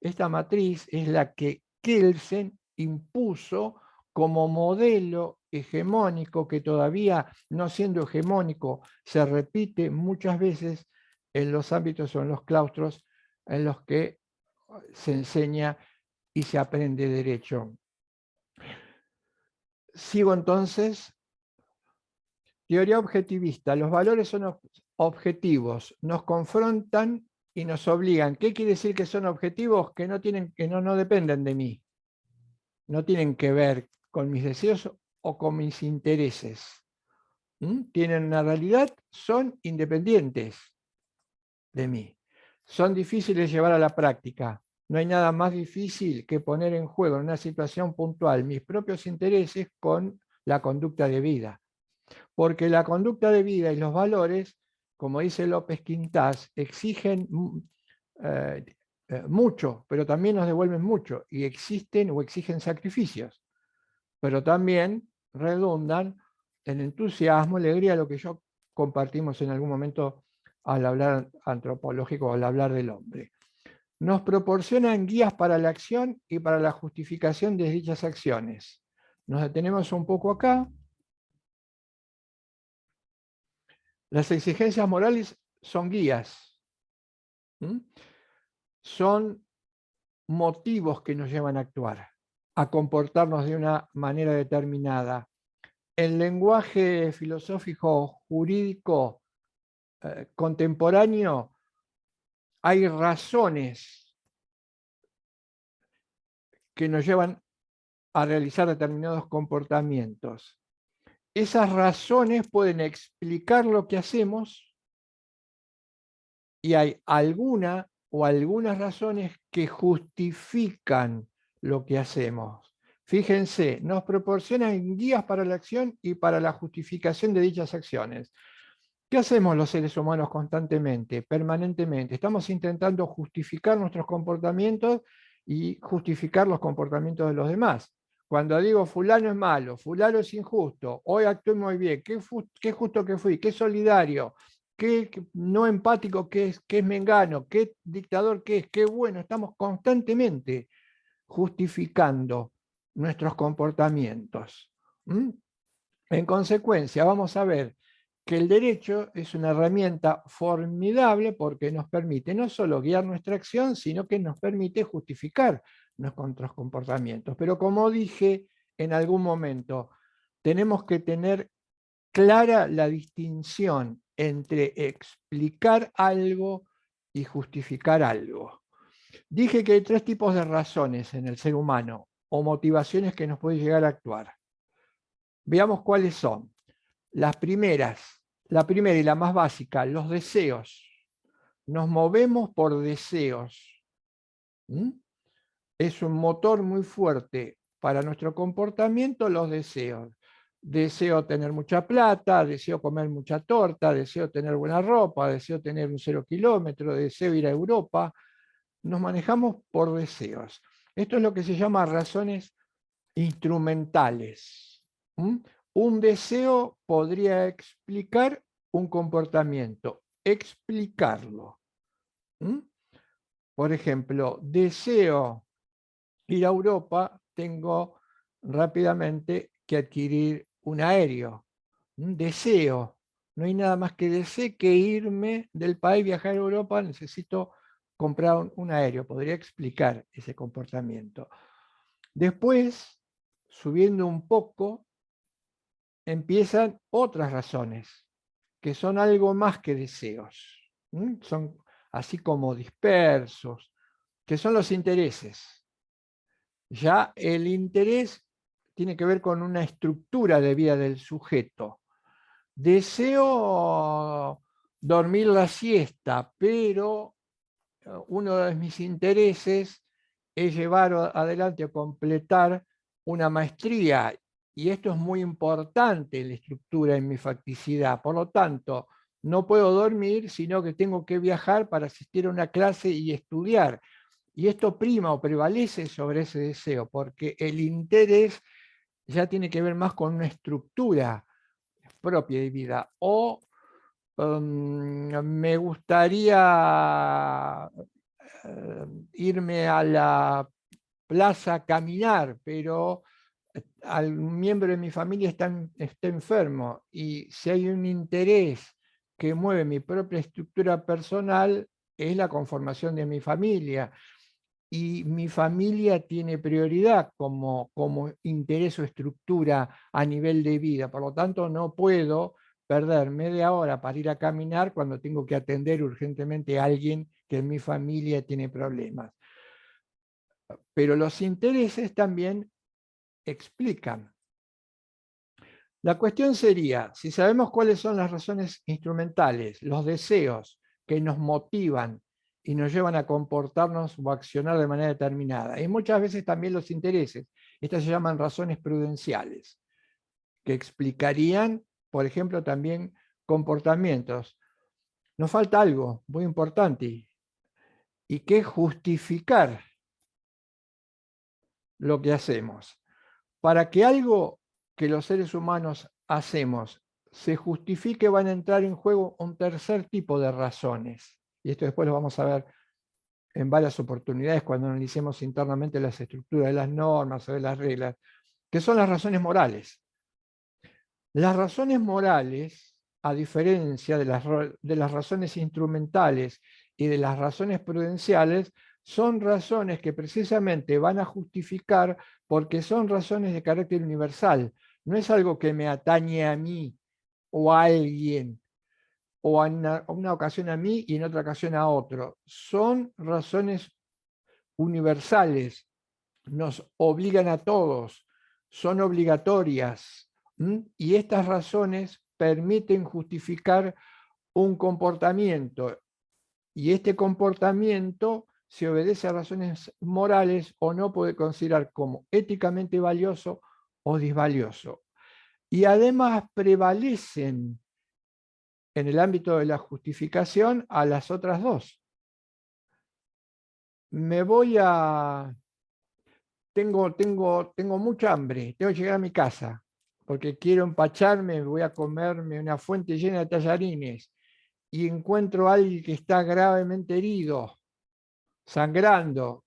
es la que Kelsen impuso como modelo hegemónico, que todavía, no siendo hegemónico, se repite muchas veces en los ámbitos o en los claustros en los que se enseña y se aprende derecho. Sigo entonces. Teoría objetivista. Los valores son objetivos, nos confrontan y nos obligan. ¿Qué quiere decir que son objetivos? Que no dependen de mí. No tienen que ver con mis deseos o con mis intereses. Tienen una realidad, son independientes de mí. Son difíciles de llevar a la práctica. No hay nada más difícil que poner en juego en una situación puntual mis propios intereses con la conducta de vida. Porque la conducta de vida y los valores, como dice López Quintás, exigen mucho, pero también nos devuelven mucho, y exigen sacrificios, pero también redundan en entusiasmo, alegría, lo que yo compartimos en algún momento al hablar antropológico, al hablar del hombre. Nos proporcionan guías para la acción y para la justificación de dichas acciones. Nos detenemos un poco acá. Las exigencias morales son guías. Son motivos que nos llevan a actuar, a comportarnos de una manera determinada. El lenguaje filosófico jurídico contemporáneo, hay razones que nos llevan a realizar determinados comportamientos. Esas razones pueden explicar lo que hacemos y hay alguna o algunas razones que justifican lo que hacemos. Fíjense, nos proporcionan guías para la acción y para la justificación de dichas acciones. ¿Qué hacemos los seres humanos constantemente, permanentemente? Estamos intentando justificar nuestros comportamientos y justificar los comportamientos de los demás. Cuando digo fulano es malo, fulano es injusto, hoy actué muy bien, qué justo que fui, qué solidario, qué no empático que es mengano, qué dictador que es, qué bueno, estamos constantemente justificando nuestros comportamientos. En consecuencia, vamos a ver que el derecho es una herramienta formidable porque nos permite no solo guiar nuestra acción, sino que nos permite justificar nuestros comportamientos. Pero como dije en algún momento, tenemos que tener clara la distinción entre explicar algo y justificar algo. Dije que hay tres tipos de razones en el ser humano o motivaciones que nos pueden llegar a actuar. Veamos cuáles son. La primera y la más básica, los deseos. Nos movemos por deseos. Es un motor muy fuerte para nuestro comportamiento, los deseos. Deseo tener mucha plata, deseo comer mucha torta, deseo tener buena ropa, deseo tener un 0 kilómetro, deseo ir a Europa. Nos manejamos por deseos. Esto es lo que se llama razones instrumentales. Un deseo podría explicar un comportamiento, explicarlo. Por ejemplo, deseo ir a Europa, tengo rápidamente que adquirir un aéreo, un deseo. No hay nada más que deseo que irme del país, viajar a Europa, necesito comprar un aéreo. Podría explicar ese comportamiento. Después, subiendo un poco, empiezan otras razones, que son algo más que deseos. Son así como dispersos, que son los intereses. Ya el interés tiene que ver con una estructura de vida del sujeto. Deseo dormir la siesta, pero uno de mis intereses es llevar adelante o completar una maestría, y esto es muy importante en la estructura, en mi facticidad. Por lo tanto, no puedo dormir, sino que tengo que viajar para asistir a una clase y estudiar. Y esto prima o prevalece sobre ese deseo, porque el interés ya tiene que ver más con una estructura propia de vida. O me gustaría irme a la plaza a caminar, pero algún miembro de mi familia está enfermo, y si hay un interés que mueve mi propia estructura personal, es la conformación de mi familia. Y mi familia tiene prioridad como interés o estructura a nivel de vida. Por lo tanto, no puedo perder media hora para ir a caminar cuando tengo que atender urgentemente a alguien que en mi familia tiene problemas. Pero los intereses también explican. La cuestión sería, si sabemos cuáles son las razones instrumentales, los deseos que nos motivan y nos llevan a comportarnos o accionar de manera determinada, y muchas veces también los intereses, estas se llaman razones prudenciales, que explicarían, por ejemplo, también comportamientos. Nos falta algo muy importante, y que es justificar lo que hacemos. Para que algo que los seres humanos hacemos se justifique, van a entrar en juego un tercer tipo de razones. Y esto después lo vamos a ver en varias oportunidades cuando analicemos internamente las estructuras de las normas o de las reglas, que son las razones morales. Las razones morales, a diferencia de las razones instrumentales y de las razones prudenciales, son razones que precisamente van a justificar porque son razones de carácter universal. No es algo que me atañe a mí o a alguien, o en una ocasión a mí y en otra ocasión a otro. Son razones universales, nos obligan a todos, son obligatorias. Y estas razones permiten justificar un comportamiento, y este comportamiento se obedece a razones morales o no puede considerar como éticamente valioso o disvalioso. Y además prevalecen en el ámbito de la justificación a las otras dos. Tengo mucha hambre, tengo que llegar a mi casa, porque quiero empacharme, voy a comerme una fuente llena de tallarines, y encuentro a alguien que está gravemente herido, sangrando.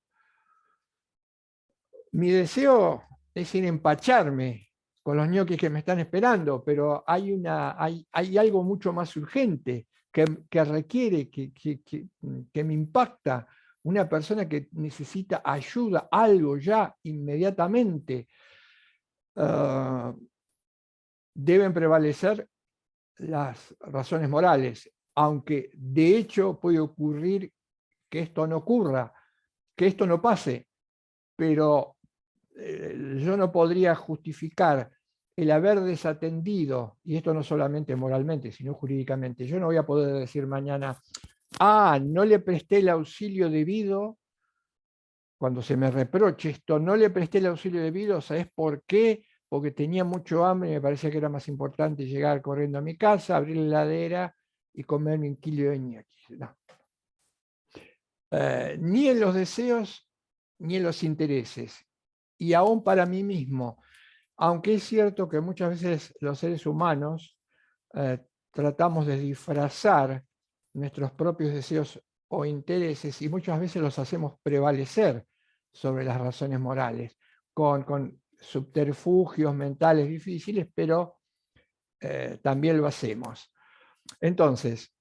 Mi deseo es ir a empacharme con los ñoquis que me están esperando, pero hay algo mucho más urgente que requiere, que me impacta. Una persona que necesita ayuda, algo ya, inmediatamente. Deben prevalecer las razones morales, aunque de hecho puede ocurrir que esto no ocurra, que esto no pase, pero yo no podría justificar el haber desatendido, y esto no solamente moralmente, sino jurídicamente. Yo no voy a poder decir mañana, no le presté el auxilio debido, cuando se me reproche esto, no le presté el auxilio debido, ¿sabes por qué? Porque tenía mucho hambre y me parecía que era más importante llegar corriendo a mi casa, abrir la heladera y comerme un kilo de ñoquis. No. Ni en los deseos ni en los intereses, y aún para mí mismo, aunque es cierto que muchas veces los seres humanos tratamos de disfrazar nuestros propios deseos o intereses, y muchas veces los hacemos prevalecer sobre las razones morales, con subterfugios mentales difíciles, pero también lo hacemos. Entonces,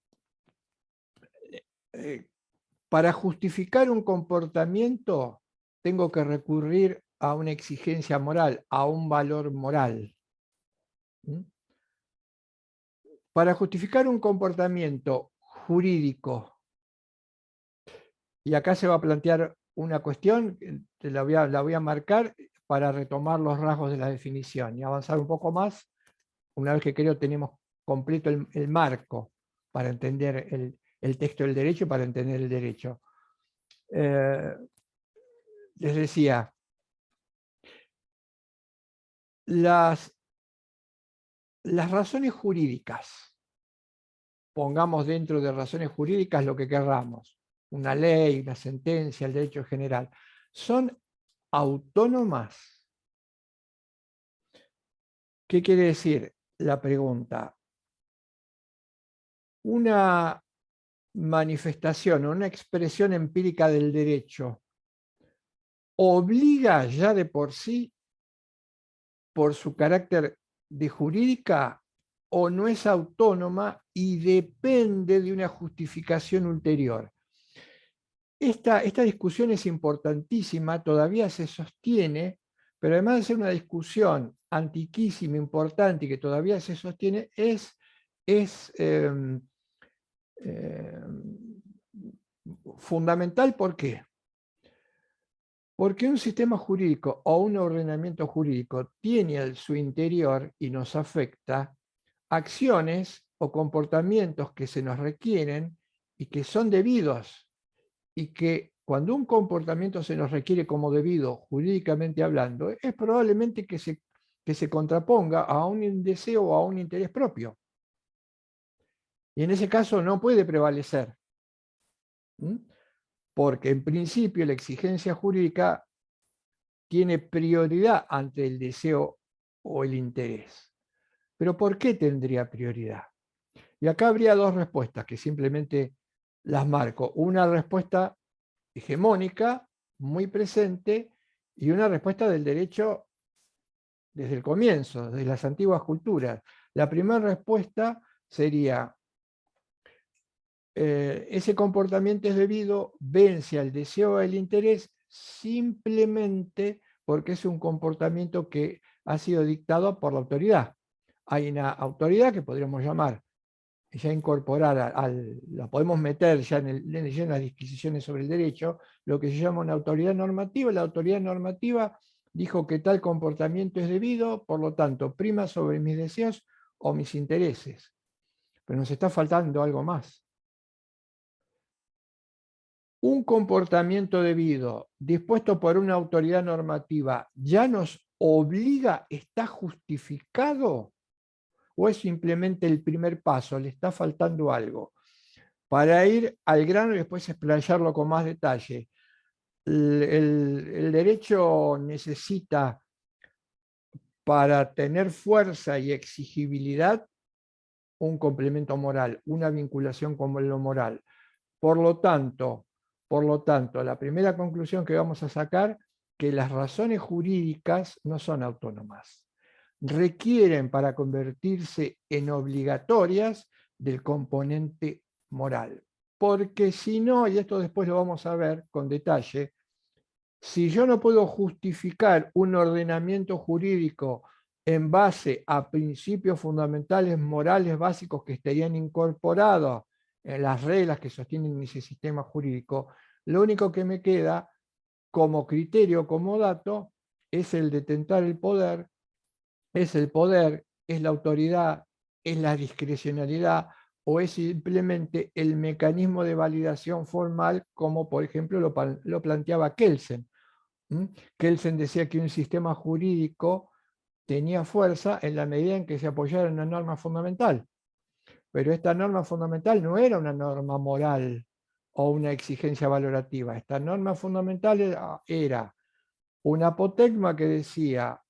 para justificar un comportamiento, tengo que recurrir a una exigencia moral, a un valor moral. ¿Mm? Para justificar un comportamiento jurídico, y acá se va a plantear una cuestión, la voy a marcar para retomar los rasgos de la definición y avanzar un poco más, una vez que creo tenemos completo el marco para entender el texto del derecho y para entender el derecho. Les decía, las razones jurídicas, pongamos dentro de razones jurídicas lo que querramos, una ley, una sentencia, el derecho general, son autónomas. ¿Qué quiere decir la pregunta? Una manifestación o una expresión empírica del derecho obliga ya de por sí, por su carácter de jurídica, o no es autónoma y depende de una justificación ulterior. Esta discusión es importantísima, todavía se sostiene, pero además de ser una discusión antiquísima, importante y que todavía se sostiene, es fundamental. ¿Por qué? Porque un sistema jurídico o un ordenamiento jurídico tiene en su interior y nos afecta acciones o comportamientos que se nos requieren y que son debidos, y que cuando un comportamiento se nos requiere como debido, jurídicamente hablando, es probablemente que se contraponga a un deseo o a un interés propio. Y en ese caso no puede prevalecer. Porque en principio la exigencia jurídica tiene prioridad ante el deseo o el interés. ¿Pero por qué tendría prioridad? Y acá habría dos respuestas que simplemente las marco. Una respuesta hegemónica, muy presente, y una respuesta del derecho desde el comienzo, desde las antiguas culturas. La primera respuesta sería: ese comportamiento es debido, vence al deseo o al interés simplemente porque es un comportamiento que ha sido dictado por la autoridad. Hay una autoridad que podríamos llamar, ya incorporar, la podemos meter ya en las disquisiciones sobre el derecho, lo que se llama una autoridad normativa. La autoridad normativa dijo que tal comportamiento es debido, por lo tanto, prima sobre mis deseos o mis intereses. Pero nos está faltando algo más. Un comportamiento debido dispuesto por una autoridad normativa ya nos obliga, ¿está justificado? ¿O es simplemente el primer paso? ¿Le está faltando algo? Para ir al grano y después explayarlo con más detalle. El derecho necesita, para tener fuerza y exigibilidad, un complemento moral, una vinculación con lo moral. Por lo tanto, la primera conclusión que vamos a sacar, que las razones jurídicas no son autónomas. Requieren, para convertirse en obligatorias, del componente moral. Porque si no, y esto después lo vamos a ver con detalle, si yo no puedo justificar un ordenamiento jurídico en base a principios fundamentales morales básicos que estarían incorporados en las reglas que sostienen ese sistema jurídico, lo único que me queda como criterio, como dato, es el detentar el poder, es la autoridad, es la discrecionalidad, o es simplemente el mecanismo de validación formal, como por ejemplo lo planteaba Kelsen. Kelsen decía que un sistema jurídico tenía fuerza en la medida en que se apoyara en una norma fundamental. Pero esta norma fundamental no era una norma moral o una exigencia valorativa. Esta norma fundamental era un apotegma que decía: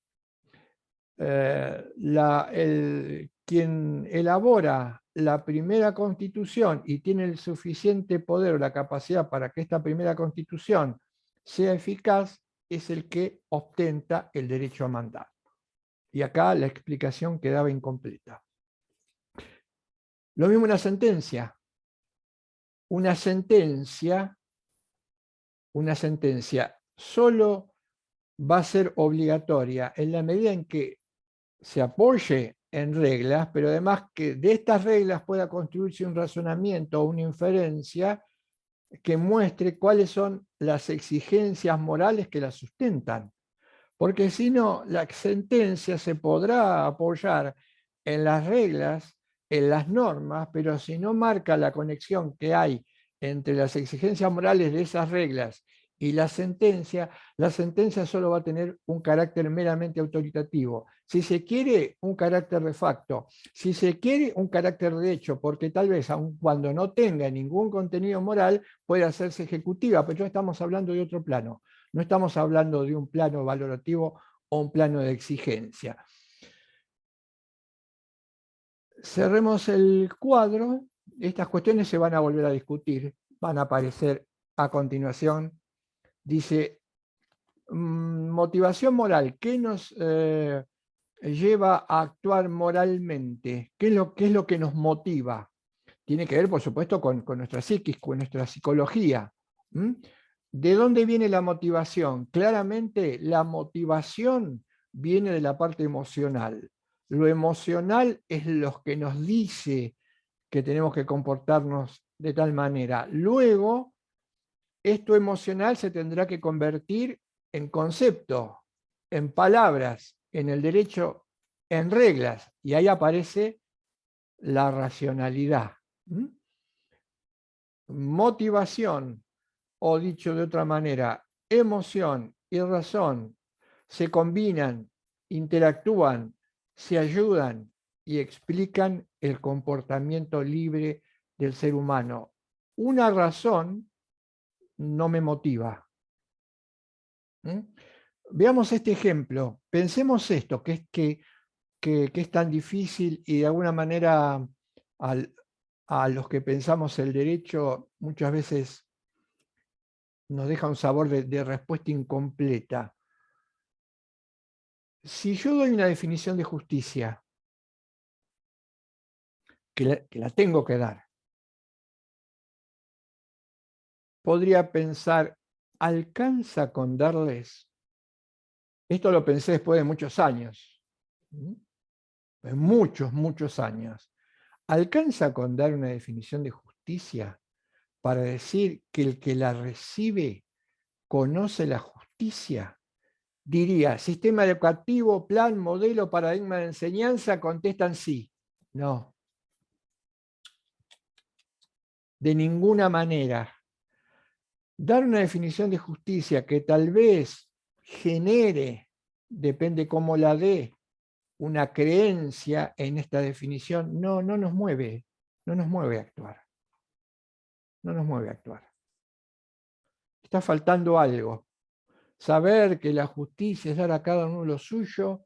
quien elabora la primera constitución y tiene el suficiente poder o la capacidad para que esta primera constitución sea eficaz, es el que ostenta el derecho a mandar. Y acá la explicación quedaba incompleta. Lo mismo una sentencia. Una sentencia solo va a ser obligatoria en la medida en que se apoye en reglas, pero además que de estas reglas pueda construirse un razonamiento o una inferencia que muestre cuáles son las exigencias morales que la sustentan. Porque si no, la sentencia se podrá apoyar en las reglas, en las normas, pero si no marca la conexión que hay entre las exigencias morales de esas reglas y la sentencia solo va a tener un carácter meramente autoritativo. Si se quiere, un carácter de facto. Si se quiere, un carácter de hecho, porque tal vez, aun cuando no tenga ningún contenido moral, puede hacerse ejecutiva, pero ya estamos hablando de otro plano. No estamos hablando de un plano valorativo o un plano de exigencia. Cerremos el cuadro. Estas cuestiones se van a volver a discutir, van a aparecer a continuación. Dice, motivación moral, ¿qué nos lleva a actuar moralmente? ¿Qué es lo que nos motiva? Tiene que ver, por supuesto, con nuestra psiquis, con nuestra psicología. ¿De dónde viene la motivación? Claramente la motivación viene de la parte emocional. Lo emocional es lo que nos dice que tenemos que comportarnos de tal manera. Luego, esto emocional se tendrá que convertir en concepto, en palabras, en el derecho, en reglas. Y ahí aparece la racionalidad. Motivación, o dicho de otra manera, emoción y razón se combinan, interactúan, se ayudan y explican el comportamiento libre del ser humano. Una razón no me motiva. Veamos este ejemplo. Pensemos esto, que es tan difícil y de alguna manera a los que pensamos el derecho muchas veces nos deja un sabor de respuesta incompleta. Si yo doy una definición de justicia, que la tengo que dar, podría pensar, ¿alcanza con darles? Esto lo pensé después de muchos años, muchos años. ¿Alcanza con dar una definición de justicia para decir que el que la recibe conoce la justicia? Diría, sistema educativo, plan, modelo, paradigma de enseñanza, contestan sí. No. De ninguna manera. Dar una definición de justicia que tal vez genere, depende cómo la dé, una creencia en esta definición, no nos mueve a actuar. No nos mueve a actuar. Está faltando algo. Saber que la justicia es dar a cada uno lo suyo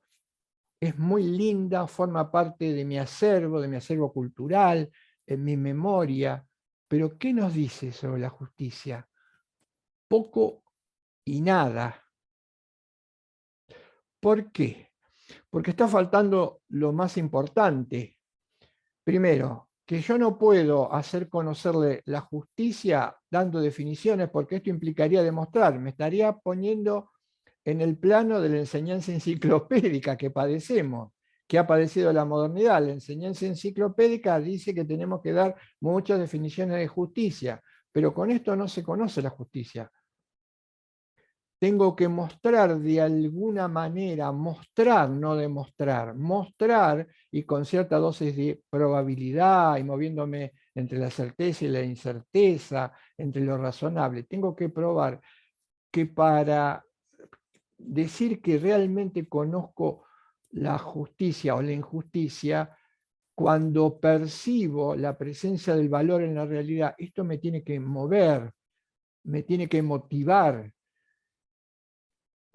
es muy linda, forma parte de mi acervo cultural, en mi memoria, pero ¿qué nos dice sobre la justicia? Poco y nada. ¿Por qué? Porque está faltando lo más importante. Primero, que yo no puedo hacer conocerle la justicia dando definiciones, porque esto implicaría demostrar, me estaría poniendo en el plano de la enseñanza enciclopédica que padecemos, que ha padecido la modernidad. La enseñanza enciclopédica dice que tenemos que dar muchas definiciones de justicia, pero con esto no se conoce la justicia. Tengo que mostrar de alguna manera, mostrar, no demostrar, mostrar y con cierta dosis de probabilidad y moviéndome entre la certeza y la incerteza, entre lo razonable. Tengo que probar que para decir que realmente conozco la justicia o la injusticia, cuando percibo la presencia del valor en la realidad, esto me tiene que mover, me tiene que motivar.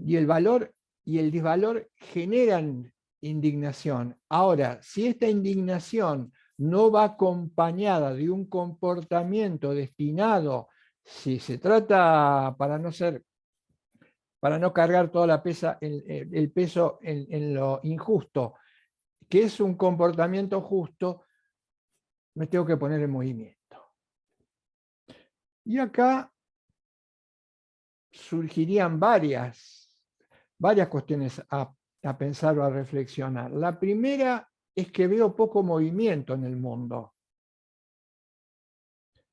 Y el valor y el desvalor generan indignación. Ahora, si esta indignación no va acompañada de un comportamiento destinado, si se trata, para no ser para no cargar toda la el peso en lo injusto, que es un comportamiento justo, me tengo que poner en movimiento. Y acá surgirían varias cuestiones a pensar o a reflexionar. La primera es que veo poco movimiento en el mundo.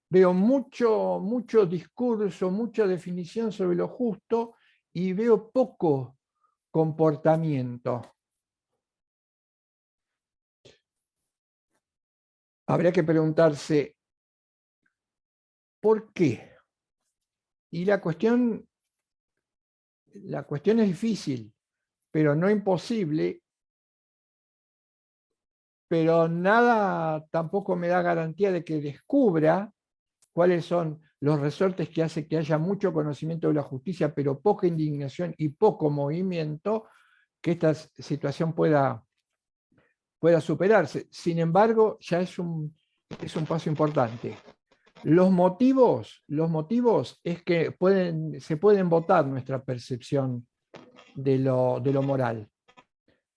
Veo mucho discurso, mucha definición sobre lo justo y veo poco comportamiento. Habría que preguntarse, ¿por qué? Y la cuestión es difícil, pero no imposible, pero nada tampoco me da garantía de que descubra cuáles son los resortes que hace que haya mucho conocimiento de la justicia, pero poca indignación y poco movimiento, que esta situación pueda superarse. Sin embargo, ya es un paso importante. Los motivos es que se pueden votar nuestra percepción de lo moral.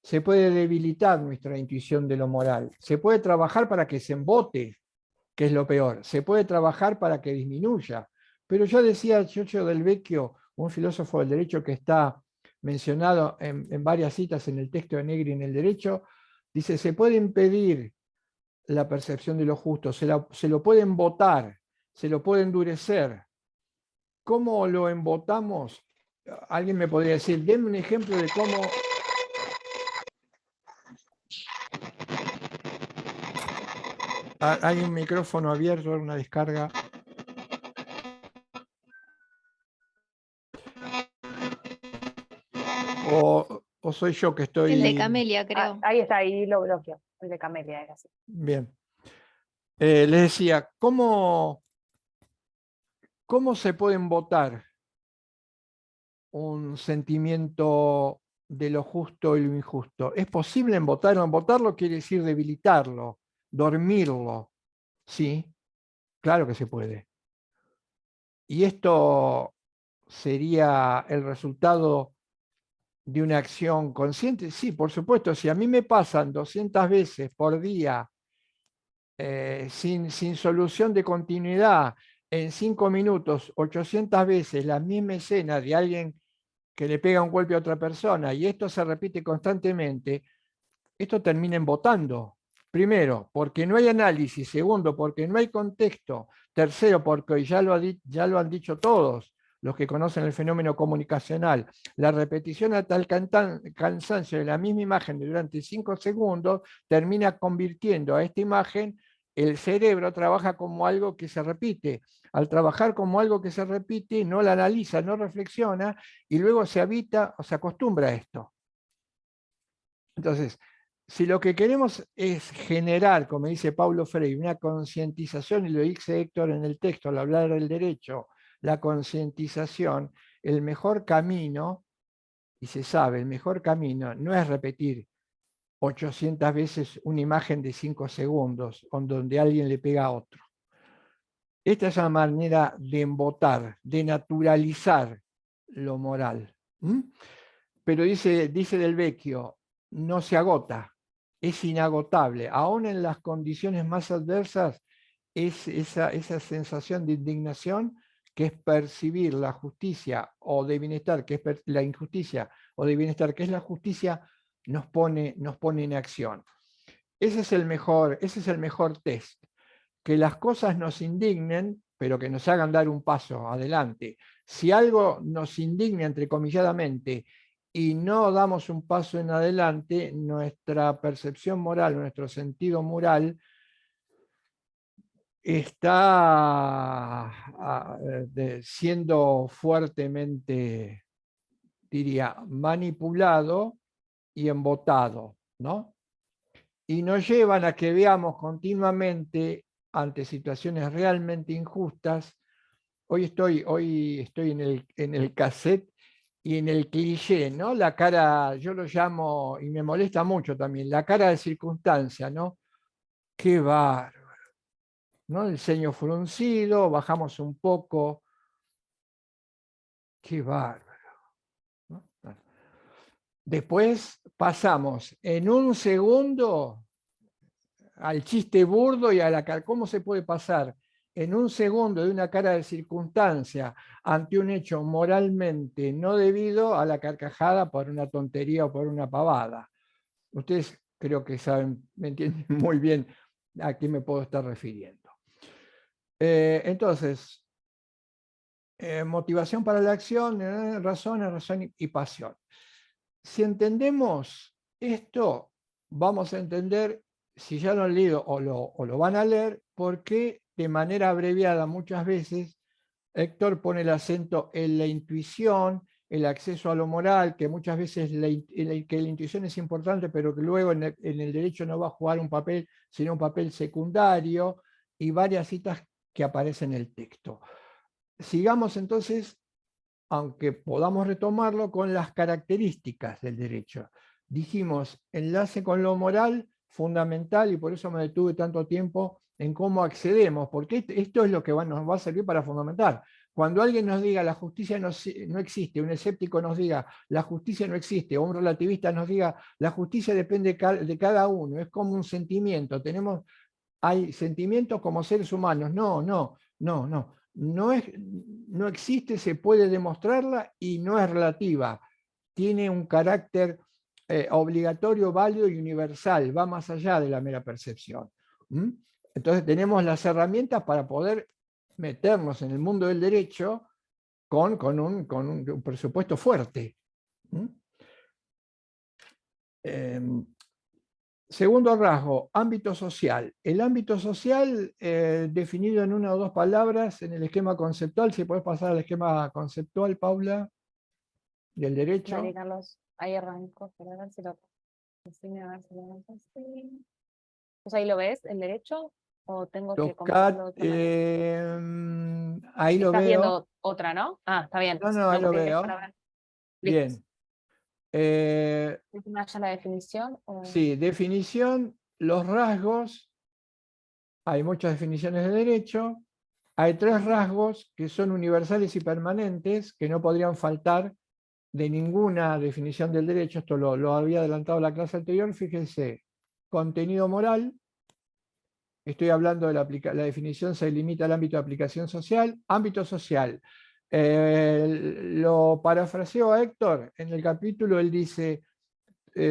Se puede debilitar nuestra intuición de lo moral. Se puede trabajar para que se embote, que es lo peor. Se puede trabajar para que disminuya. Pero ya decía Giorgio Del Vecchio, un filósofo del derecho que está mencionado en varias citas en el texto de Negri en el derecho, dice, se puede impedir la percepción de lo justo, se lo puede embotar, se lo puede endurecer. ¿Cómo lo embotamos? Alguien me podría decir, denme un ejemplo de cómo... Hay un micrófono abierto, una descarga. O soy yo que estoy... El de Camelia, creo. Ahí está, ahí lo bloqueo. El de Camelia era así. Bien. Les decía, ¿cómo se puede embotar un sentimiento de lo justo y lo injusto? ¿Es posible embotarlo? Embotarlo quiere decir debilitarlo, dormirlo. Sí, claro que se puede. Y esto sería el resultado de una acción consciente. Sí, por supuesto, si a mí me pasan 200 veces por día sin solución de continuidad, en 5 minutos, 800 veces la misma escena de alguien que le pega un golpe a otra persona y esto se repite constantemente, esto termina embotando. Primero, porque no hay análisis. Segundo, porque no hay contexto. Tercero, porque ya lo han dicho todos los que conocen el fenómeno comunicacional. La repetición a tal cansancio de la misma imagen durante 5 segundos termina convirtiendo a esta imagen, el cerebro trabaja como algo que se repite. Al trabajar como algo que se repite, no la analiza, no reflexiona y luego se habita o se acostumbra a esto. Entonces, si lo que queremos es generar, como dice Paulo Freire, una concientización, y lo dice Héctor en el texto al hablar del derecho, la concientización, el mejor camino, y se sabe, el mejor camino no es repetir 800 veces una imagen de 5 segundos donde alguien le pega a otro. Esta es una manera de embotar, de naturalizar lo moral. Pero dice Del Vecchio, no se agota, es inagotable. Aún en las condiciones más adversas, es esa sensación de indignación que es percibir la justicia o de bienestar, que es la injusticia, o de bienestar, que es la justicia, nos pone en acción. Ese es el mejor test. Que las cosas nos indignen, pero que nos hagan dar un paso adelante. Si algo nos indigna, entrecomilladamente, y no damos un paso en adelante, nuestra percepción moral, nuestro sentido moral, está siendo fuertemente, diría, manipulado y embotado, ¿no? Y nos llevan a que veamos continuamente ante situaciones realmente injustas. Hoy estoy en el cassette y en el cliché, ¿no? La cara, yo lo llamo, y me molesta mucho también, la cara de circunstancia, ¿no? Qué bárbaro, ¿no? El ceño fruncido, bajamos un poco. Qué bárbaro. Después pasamos en un segundo al chiste burdo y a la... ¿Cómo se puede pasar en un segundo de una cara de circunstancia ante un hecho moralmente no debido a la carcajada por una tontería o por una pavada? Ustedes creo que saben, me entienden muy bien a qué me puedo estar refiriendo. Entonces, motivación para la acción, razón y pasión. Si entendemos esto, vamos a entender, si ya lo han leído o lo van a leer, por qué de manera abreviada muchas veces Héctor pone el acento en la intuición, el acceso a lo moral, que muchas veces que la intuición es importante, pero que luego en el derecho no va a jugar un papel, sino un papel secundario, y varias citas que aparecen en el texto. Sigamos entonces, aunque podamos retomarlo, con las características del derecho. Dijimos, enlace con lo moral, fundamental, y por eso me detuve tanto tiempo en cómo accedemos, porque esto es lo que nos va a servir para fundamentar. Cuando alguien nos diga la justicia no existe, un escéptico nos diga la justicia no existe, o un relativista nos diga la justicia depende de cada uno, es como un sentimiento, hay sentimientos como seres humanos, no existe, se puede demostrarla y no es relativa, tiene un carácter obligatorio, válido y universal, va más allá de la mera percepción. Entonces tenemos las herramientas para poder meternos en el mundo del derecho con un presupuesto fuerte. Segundo rasgo, ámbito social. El ámbito social, definido en una o dos palabras en el esquema conceptual. Si podés pasar al esquema conceptual, Paula, del derecho. Dale, Carlos, ahí arranco, para ver si lo enseño, a ver si lo vemos así. Pues ahí lo ves, el derecho, o tengo que comentarlo de otra manera. Ahí lo Estás veo. viendo otra, ¿no? Ah, está bien. No, ahí lo porque es veo. para ver. Bien. Listo. ¿Es ya la definición? Sí, definición, los rasgos. Hay muchas definiciones de derecho. Hay tres rasgos que son universales y permanentes, que no podrían faltar de ninguna definición del derecho. Esto lo había adelantado la clase anterior. Fíjense, contenido moral. Estoy hablando de la definición, se limita al ámbito de aplicación social. Ámbito social. Lo parafraseo a Héctor. En el capítulo él dice,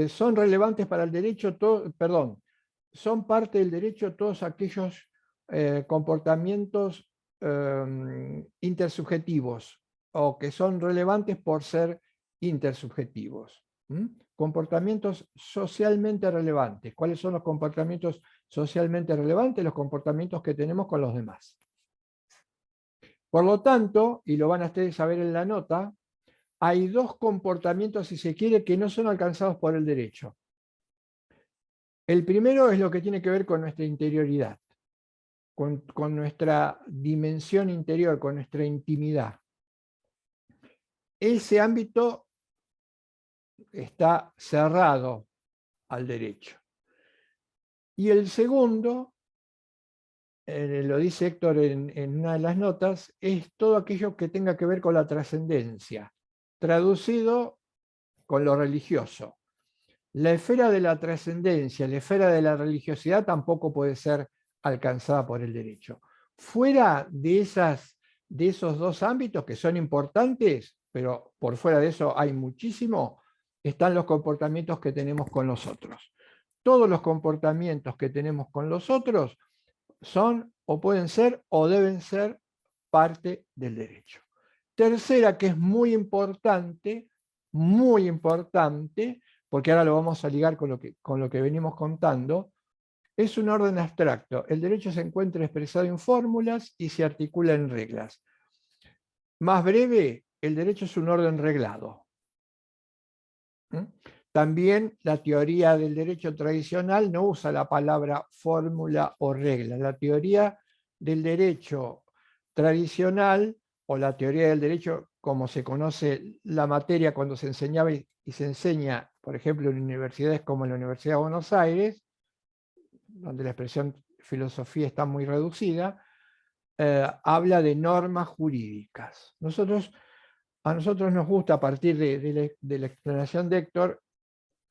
son relevantes para el derecho, son parte del derecho todos aquellos comportamientos intersubjetivos o que son relevantes por ser intersubjetivos. Comportamientos socialmente relevantes. ¿Cuáles son los comportamientos socialmente relevantes? Los comportamientos que tenemos con los demás. Por lo tanto, y lo van a ustedes saber en la nota, hay dos comportamientos, si se quiere, que no son alcanzados por el derecho. El primero es lo que tiene que ver con nuestra interioridad, con nuestra dimensión interior, con nuestra intimidad. Ese ámbito está cerrado al derecho. Y el segundo, lo dice Héctor en una de las notas, es todo aquello que tenga que ver con la trascendencia, traducido con lo religioso. La esfera de la trascendencia, la esfera de la religiosidad tampoco puede ser alcanzada por el derecho. Fuera de esos dos ámbitos que son importantes, pero por fuera de eso hay muchísimo, están los comportamientos que tenemos con los otros. Todos los comportamientos que tenemos con los otros son o pueden ser o deben ser parte del derecho. Tercera, que es muy importante, porque ahora lo vamos a ligar con lo que venimos contando, es un orden abstracto. El derecho se encuentra expresado en fórmulas y se articula en reglas. Más breve, el derecho es un orden reglado. También la teoría del derecho tradicional no usa la palabra fórmula o regla. La teoría del derecho tradicional o la teoría del derecho, como se conoce la materia cuando se enseñaba y se enseña, por ejemplo, en universidades como en la Universidad de Buenos Aires, donde la expresión filosofía está muy reducida, habla de normas jurídicas. A nosotros nos gusta, a partir de la explanación de Héctor,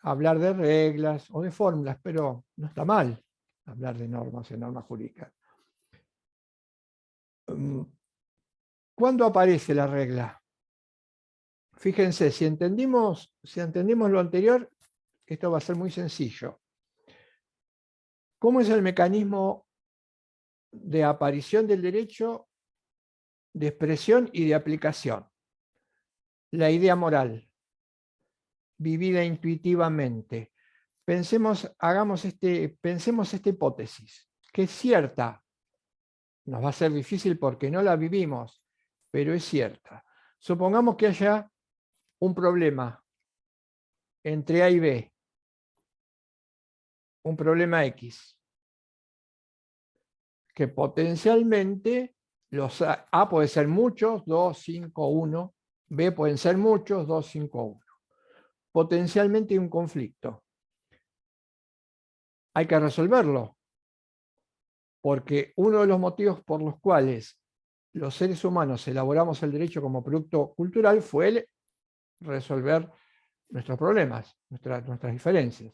hablar de reglas o de fórmulas, pero no está mal hablar de normas en normas jurídicas. ¿Cuándo aparece la regla? Fíjense, si entendimos lo anterior, esto va a ser muy sencillo. ¿Cómo es el mecanismo de aparición del derecho, de expresión y de aplicación? La idea moral, vivida intuitivamente. Pensemos esta hipótesis, que es cierta. Nos va a ser difícil porque no la vivimos, pero es cierta. Supongamos que haya un problema entre A y B, un problema X, que potencialmente los A puede ser muchos, 2, 5, 1, B pueden ser muchos, 2, 5, 1. Potencialmente hay un conflicto. Hay que resolverlo, porque uno de los motivos por los cuales los seres humanos elaboramos el derecho como producto cultural fue el resolver nuestros problemas, nuestras diferencias.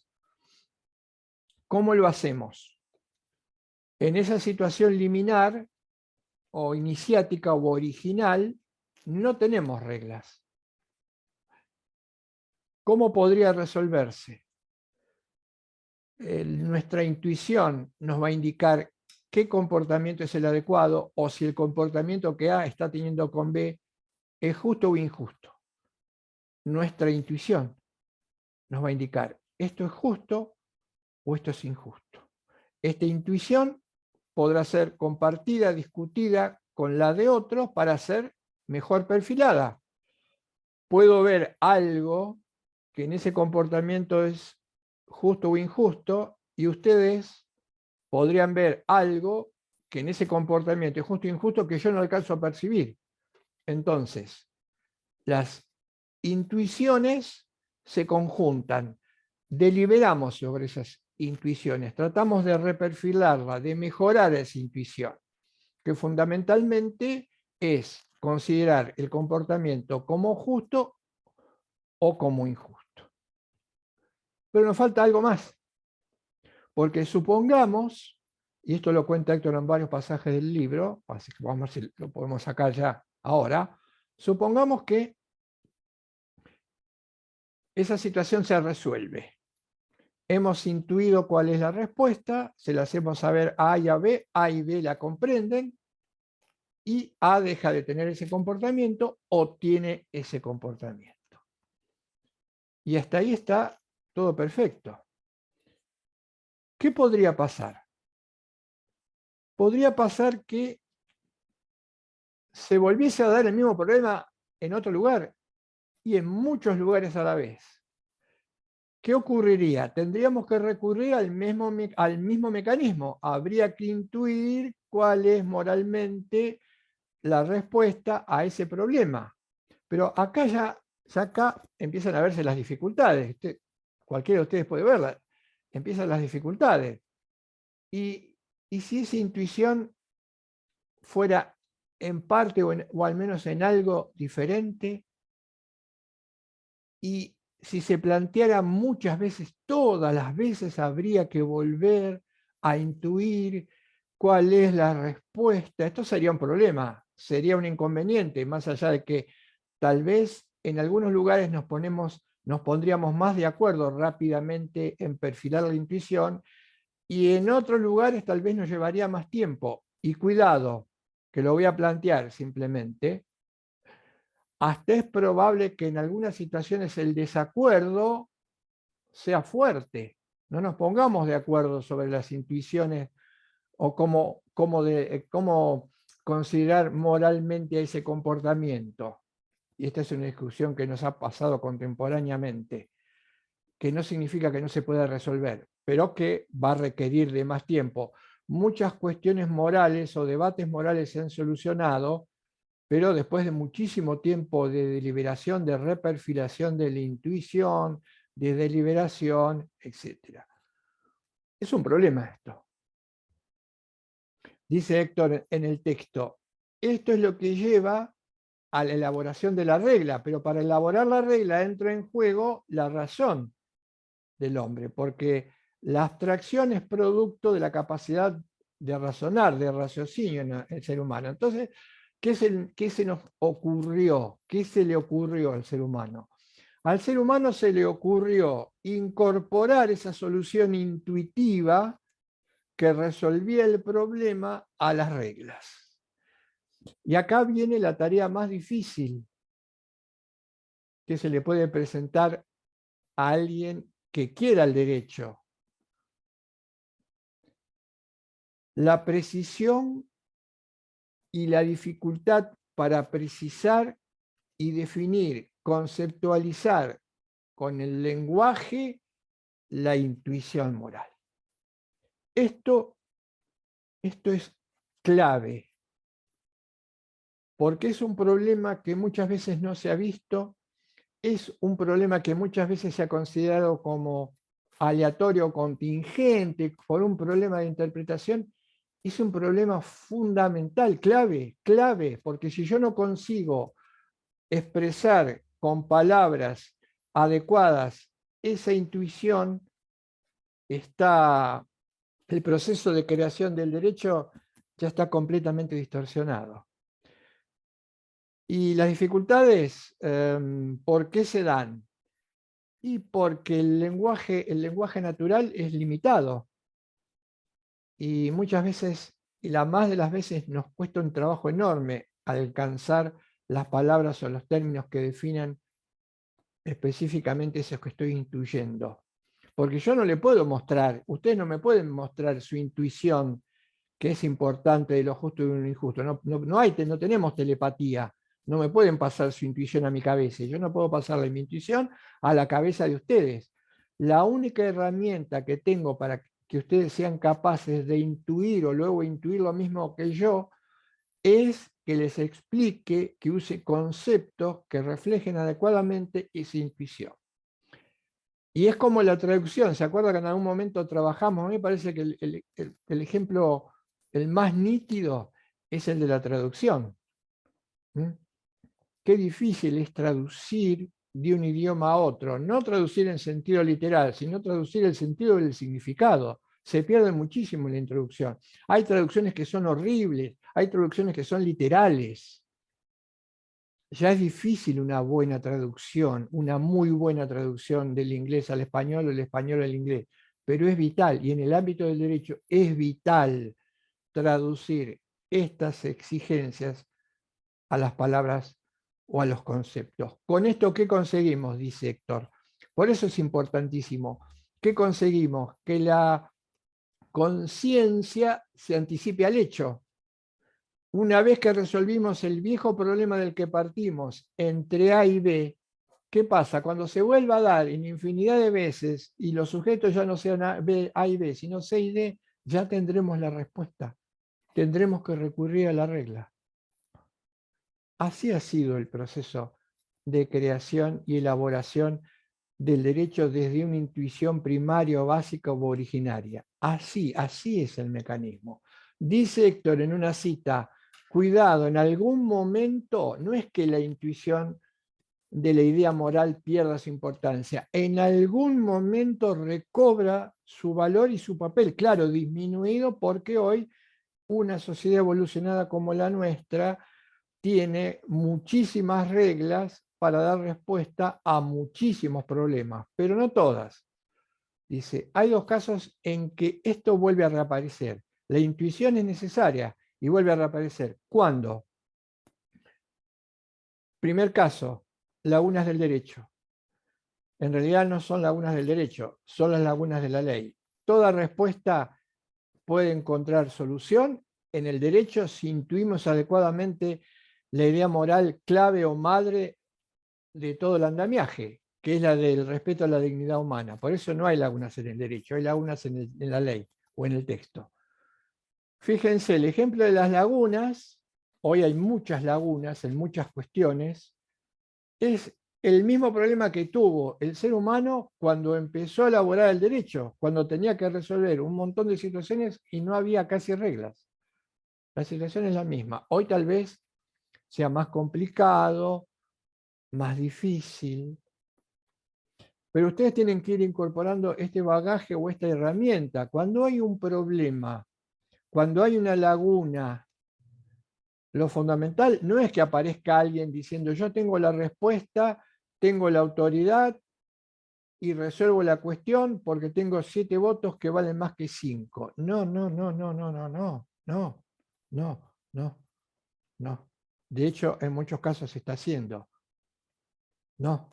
¿Cómo lo hacemos? En esa situación liminar o iniciática o original no tenemos reglas. ¿Cómo podría resolverse? Nuestra intuición nos va a indicar qué comportamiento es el adecuado o si el comportamiento que A está teniendo con B es justo o injusto. Nuestra intuición nos va a indicar esto es justo o esto es injusto. Esta intuición podrá ser compartida, discutida con la de otros para ser mejor perfilada. Puedo ver algo que en ese comportamiento es justo o injusto y ustedes podrían ver algo que en ese comportamiento es justo o injusto que yo no alcanzo a percibir. Entonces, las intuiciones se conjuntan, deliberamos sobre esas intuiciones, tratamos de reperfilarla, de mejorar esa intuición, que fundamentalmente es considerar el comportamiento como justo o como injusto. Pero nos falta algo más, porque supongamos, y esto lo cuenta Héctor en varios pasajes del libro, así que vamos a ver si lo podemos sacar ya ahora, supongamos que esa situación se resuelve. Hemos intuido cuál es la respuesta, se la hacemos saber a A y B la comprenden, y A deja de tener ese comportamiento o tiene ese comportamiento. Y hasta ahí está todo perfecto. ¿Qué podría pasar? Podría pasar que se volviese a dar el mismo problema en otro lugar y en muchos lugares a la vez. ¿Qué ocurriría? Tendríamos que recurrir al mismo mecanismo. Habría que intuir cuál es moralmente la respuesta a ese problema. Pero acá acá empiezan a verse las dificultades. Cualquiera de ustedes puede verlas. Empiezan las dificultades. Y si esa intuición fuera en parte o al menos en algo diferente, y si se planteara muchas veces, todas las veces habría que volver a intuir cuál es la respuesta, esto sería un problema, sería un inconveniente, más allá de que tal vez en algunos lugares nos pondríamos más de acuerdo rápidamente en perfilar la intuición, y en otros lugares tal vez nos llevaría más tiempo. Y cuidado, que lo voy a plantear simplemente, hasta es probable que en algunas situaciones el desacuerdo sea fuerte. No nos pongamos de acuerdo sobre las intuiciones o cómo considerar moralmente ese comportamiento. Y esta es una discusión que nos ha pasado contemporáneamente, que no significa que no se pueda resolver, pero que va a requerir de más tiempo. Muchas cuestiones morales o debates morales se han solucionado, pero después de muchísimo tiempo de deliberación, de reperfilación de la intuición, de deliberación, etc. Es un problema esto. Dice Héctor en el texto, esto es lo que lleva a la elaboración de la regla, pero para elaborar la regla entra en juego la razón. del hombre, porque la abstracción es producto de la capacidad de razonar, de raciocinio en el ser humano. Entonces, ¿qué se nos ocurrió? ¿Qué se le ocurrió al ser humano? Al ser humano se le ocurrió incorporar esa solución intuitiva que resolvía el problema a las reglas. Y acá viene la tarea más difícil que se le puede presentar a alguien que quiera el derecho. La precisión y la dificultad para precisar y definir, conceptualizar con el lenguaje la intuición moral. Esto es clave, porque es un problema que muchas veces no se ha visto, es un problema que muchas veces se ha considerado como aleatorio o contingente por un problema de interpretación. Es un problema fundamental, clave, porque si yo no consigo expresar con palabras adecuadas esa intuición, el proceso de creación del derecho ya está completamente distorsionado. Y las dificultades, ¿por qué se dan? Y porque el lenguaje natural es limitado. Y muchas veces, y la más de las veces, nos cuesta un trabajo enorme alcanzar las palabras o los términos que definan específicamente eso que estoy intuyendo. Porque yo no le puedo mostrar, ustedes no me pueden mostrar su intuición, que es importante de lo justo y lo injusto. No tenemos telepatía. No me pueden pasar su intuición a mi cabeza. Yo no puedo pasarle mi intuición a la cabeza de ustedes. La única herramienta que tengo para que ustedes sean capaces de intuir o luego intuir lo mismo que yo es que les explique, que use conceptos que reflejen adecuadamente esa intuición. Y es como la traducción. ¿Se acuerda que en algún momento trabajamos? A mí me parece que el ejemplo el más nítido es el de la traducción. Qué difícil es traducir de un idioma a otro. No traducir en sentido literal, sino traducir el sentido del significado. Se pierde muchísimo en la introducción. Hay traducciones que son horribles, hay traducciones que son literales. Ya es difícil una buena traducción, una muy buena traducción del inglés al español o del español al inglés, pero es vital, y en el ámbito del derecho es vital traducir estas exigencias a las palabras o a los conceptos. ¿Con esto qué conseguimos?, dice Héctor. Por eso es importantísimo. ¿Qué conseguimos? Que la conciencia se anticipe al hecho. Una vez que resolvimos el viejo problema del que partimos entre A y B, ¿qué pasa? Cuando se vuelva a dar en infinidad de veces y los sujetos ya no sean A y B, sino C y D, ya tendremos la respuesta. Tendremos que recurrir a la regla. Así ha sido el proceso de creación y elaboración del derecho desde una intuición primaria o básica o originaria. Así es el mecanismo. Dice Héctor en una cita: cuidado, en algún momento no es que la intuición de la idea moral pierda su importancia, en algún momento recobra su valor y su papel, claro, disminuido porque hoy una sociedad evolucionada como la nuestra tiene muchísimas reglas para dar respuesta a muchísimos problemas, pero no todas. Dice, hay dos casos en que esto vuelve a reaparecer. La intuición es necesaria y vuelve a reaparecer. ¿Cuándo? Primer caso, lagunas del derecho. En realidad no son lagunas del derecho, son las lagunas de la ley. Toda respuesta puede encontrar solución en el derecho si intuimos adecuadamente la idea moral clave o madre de todo el andamiaje, que es la del respeto a la dignidad humana. Por eso no hay lagunas en el derecho, hay lagunas en la ley o en el texto. Fíjense, el ejemplo de las lagunas, hoy hay muchas lagunas en muchas cuestiones, es el mismo problema que tuvo el ser humano cuando empezó a elaborar el derecho, cuando tenía que resolver un montón de situaciones y no había casi reglas. La situación es la misma. Hoy tal vez sea más complicado, más difícil, Pero ustedes tienen que ir incorporando este bagaje o esta herramienta. Cuando hay un problema, cuando hay una laguna, lo fundamental no es que aparezca alguien diciendo yo tengo la respuesta, tengo la autoridad y resuelvo la cuestión porque tengo 7 votos que valen más que 5. No, no, no, no, no, no, no, no, no, no, no. De hecho, en muchos casos se está haciendo. No.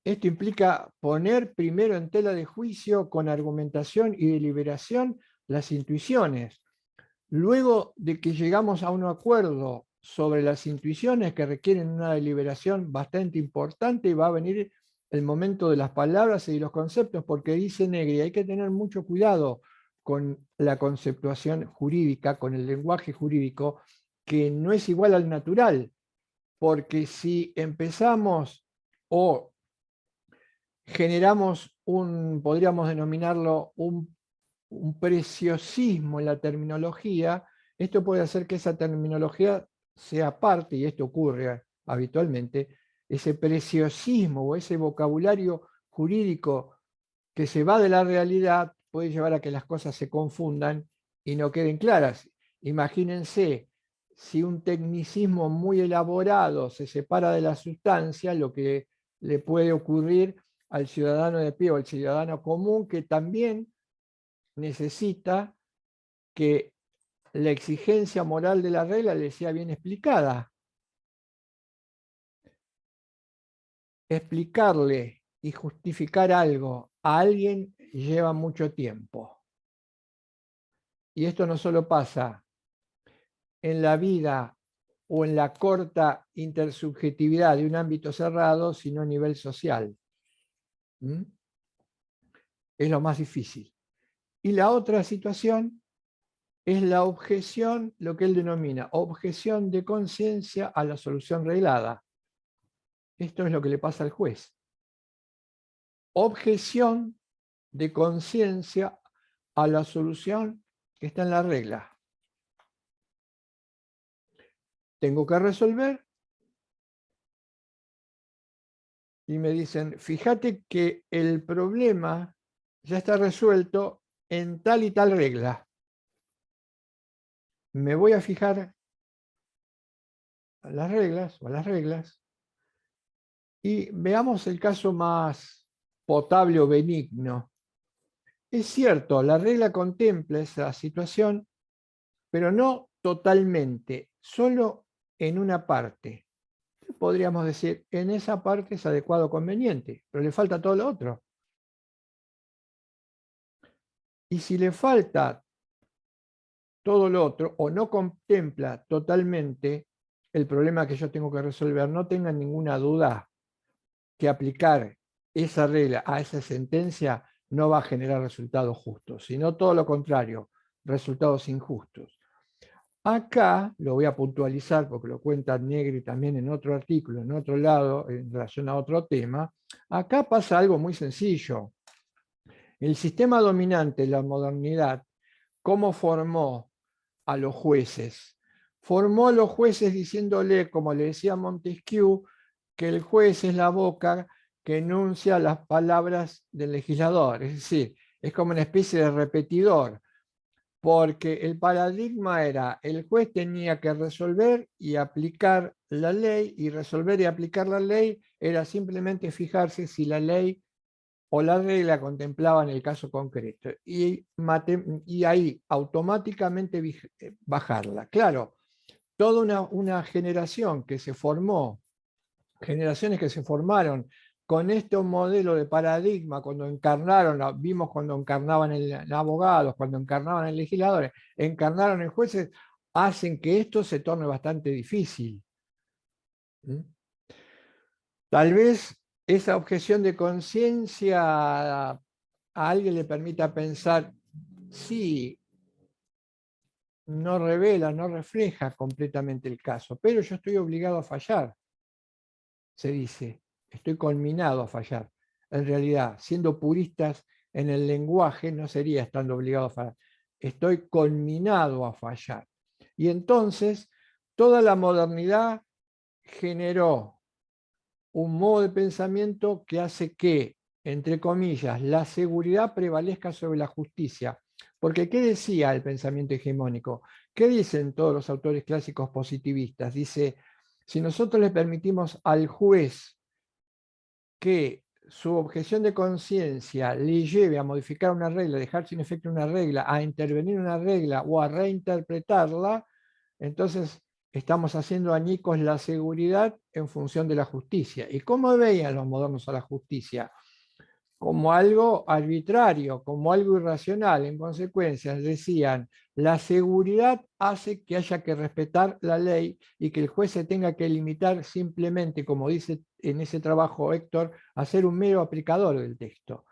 Esto implica poner primero en tela de juicio con argumentación y deliberación las intuiciones. Luego de que llegamos a un acuerdo sobre las intuiciones que requieren una deliberación bastante importante, va a venir el momento de las palabras y los conceptos, porque dice Negri, hay que tener mucho cuidado con la conceptuación jurídica, con el lenguaje jurídico, que no es igual al natural, porque si empezamos o generamos podríamos denominarlo un preciosismo en la terminología, esto puede hacer que esa terminología sea parte, y esto ocurre habitualmente, ese preciosismo o ese vocabulario jurídico que se va de la realidad puede llevar a que las cosas se confundan y no queden claras. Imagínense, si un tecnicismo muy elaborado se separa de la sustancia, lo que le puede ocurrir al ciudadano de pie o al ciudadano común, que también necesita que la exigencia moral de la regla le sea bien explicada. Explicarle y justificar algo a alguien lleva mucho tiempo. Y esto no solo pasa en la vida o en la corta intersubjetividad de un ámbito cerrado, sino a nivel social. Es lo más difícil. Y la otra situación es la objeción, lo que él denomina objeción de conciencia a la solución reglada. Esto es lo que le pasa al juez. Objeción de conciencia a la solución que está en la regla. Tengo que resolver y me dicen, fíjate que el problema ya está resuelto en tal y tal regla. Me voy a fijar a las reglas y veamos el caso más potable o benigno. Es cierto, la regla contempla esa situación, pero no totalmente, solo en una parte. Podríamos decir, en esa parte es adecuado o conveniente, pero le falta todo lo otro. Y si le falta todo lo otro, o no contempla totalmente el problema que yo tengo que resolver, no tengan ninguna duda que aplicar esa regla a esa sentencia no va a generar resultados justos, sino todo lo contrario, resultados injustos. Acá lo voy a puntualizar porque lo cuenta Negri también en otro artículo, en otro lado, en relación a otro tema. Acá pasa algo muy sencillo. El sistema dominante, la modernidad, ¿cómo formó a los jueces? Formó a los jueces diciéndole, como le decía Montesquieu, que el juez es la boca que enuncia las palabras del legislador. Es decir, es como una especie de repetidor, porque el paradigma era, el juez tenía que resolver y aplicar la ley, y resolver y aplicar la ley era simplemente fijarse si la ley o la regla contemplaban el caso concreto, y ahí automáticamente bajarla. Claro, toda una generación que se formó, generaciones que se formaron con este modelo de paradigma, cuando encarnaron, vimos cuando encarnaban en abogados, cuando encarnaban en legisladores, encarnaron en jueces, hacen que esto se torne bastante difícil. Tal vez esa objeción de conciencia a alguien le permita pensar, sí, no revela, no refleja completamente el caso, pero yo estoy obligado a fallar, se dice, estoy conminado a fallar. En realidad, siendo puristas en el lenguaje, no sería estando obligado a fallar, estoy conminado a fallar. Y entonces, toda la modernidad generó un modo de pensamiento que hace que entre comillas, la seguridad prevalezca sobre la justicia. Porque, ¿qué decía el pensamiento hegemónico? ¿Qué dicen todos los autores clásicos positivistas? Dice, si nosotros le permitimos al juez que su objeción de conciencia le lleve a modificar una regla, dejar sin efecto una regla, a intervenir una regla o a reinterpretarla, entonces estamos haciendo añicos la seguridad en función de la justicia. ¿Y cómo veían los modernos a la justicia? Como algo arbitrario, como algo irracional. En consecuencia, decían, la seguridad hace que haya que respetar la ley y que el juez se tenga que limitar simplemente, como dice en ese trabajo Héctor, a ser un mero aplicador del texto.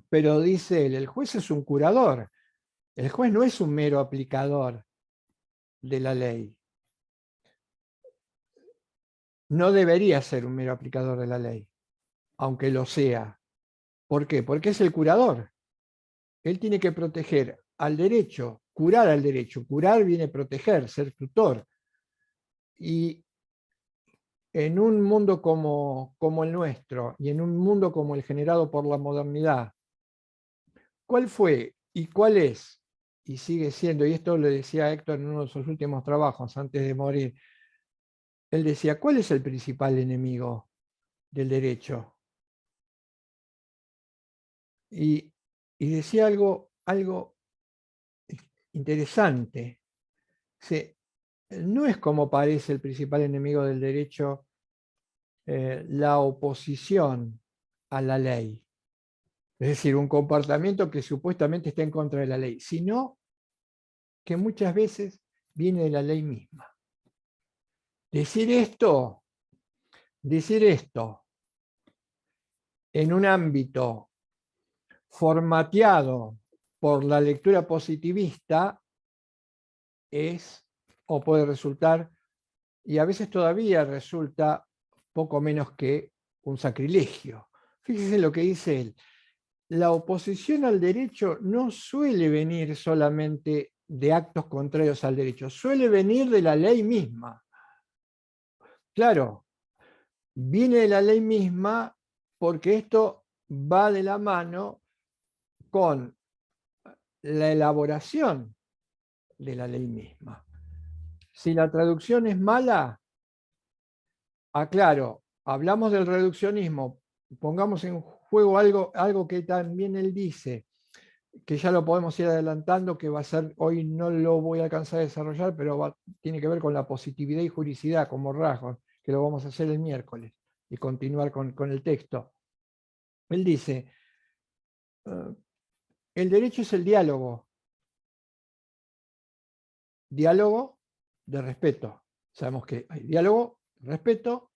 Pero dice él, el juez es un curador. El juez no es un mero aplicador de la ley. No debería ser un mero aplicador de la ley, aunque lo sea. ¿Por qué? Porque es el curador. Él tiene que proteger al derecho, curar al derecho. Curar viene a proteger, ser tutor. Y en un mundo como el nuestro y en un mundo como el generado por la modernidad, ¿cuál fue y cuál es? Y sigue siendo, y esto le decía Héctor en uno de sus últimos trabajos antes de morir, él decía, ¿cuál es el principal enemigo del derecho? Y decía algo interesante. No es como parece el principal enemigo del derecho la oposición a la ley. Es decir, un comportamiento que supuestamente está en contra de la ley, sino que muchas veces viene de la ley misma. Decir esto en un ámbito formateado por la lectura positivista es o puede resultar, y a veces todavía resulta, poco menos que un sacrilegio. Fíjese lo que dice él. La oposición al derecho no suele venir solamente de actos contrarios al derecho, suele venir de la ley misma. Claro, viene de la ley misma porque esto va de la mano con la elaboración de la ley misma. Si la traducción es mala, aclaro, hablamos del reduccionismo, pongamos en juego algo que también él dice, que ya lo podemos ir adelantando, que va a ser, hoy no lo voy a alcanzar a desarrollar, pero tiene que ver con la positividad y juricidad como rasgos, que lo vamos a hacer el miércoles y continuar con el texto. Él dice, el derecho es el diálogo de respeto. Sabemos que hay diálogo, respeto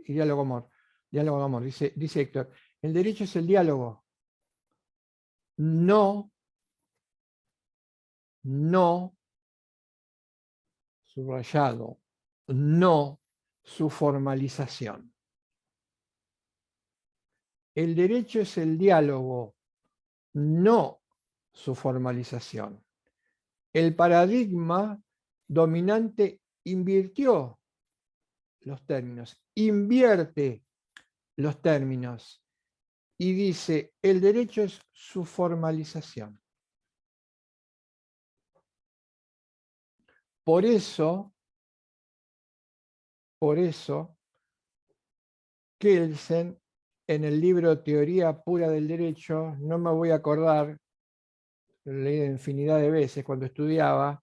y diálogo amor. Diálogo de amor, dice Héctor. El derecho es el diálogo, no, subrayado, no su formalización. El derecho es el diálogo, no su formalización. El paradigma dominante invirtió los términos, invierte los términos y dice, el derecho es su formalización. Por eso, Kelsen, en el libro Teoría Pura del Derecho, no me voy a acordar, lo leí infinidad de veces cuando estudiaba,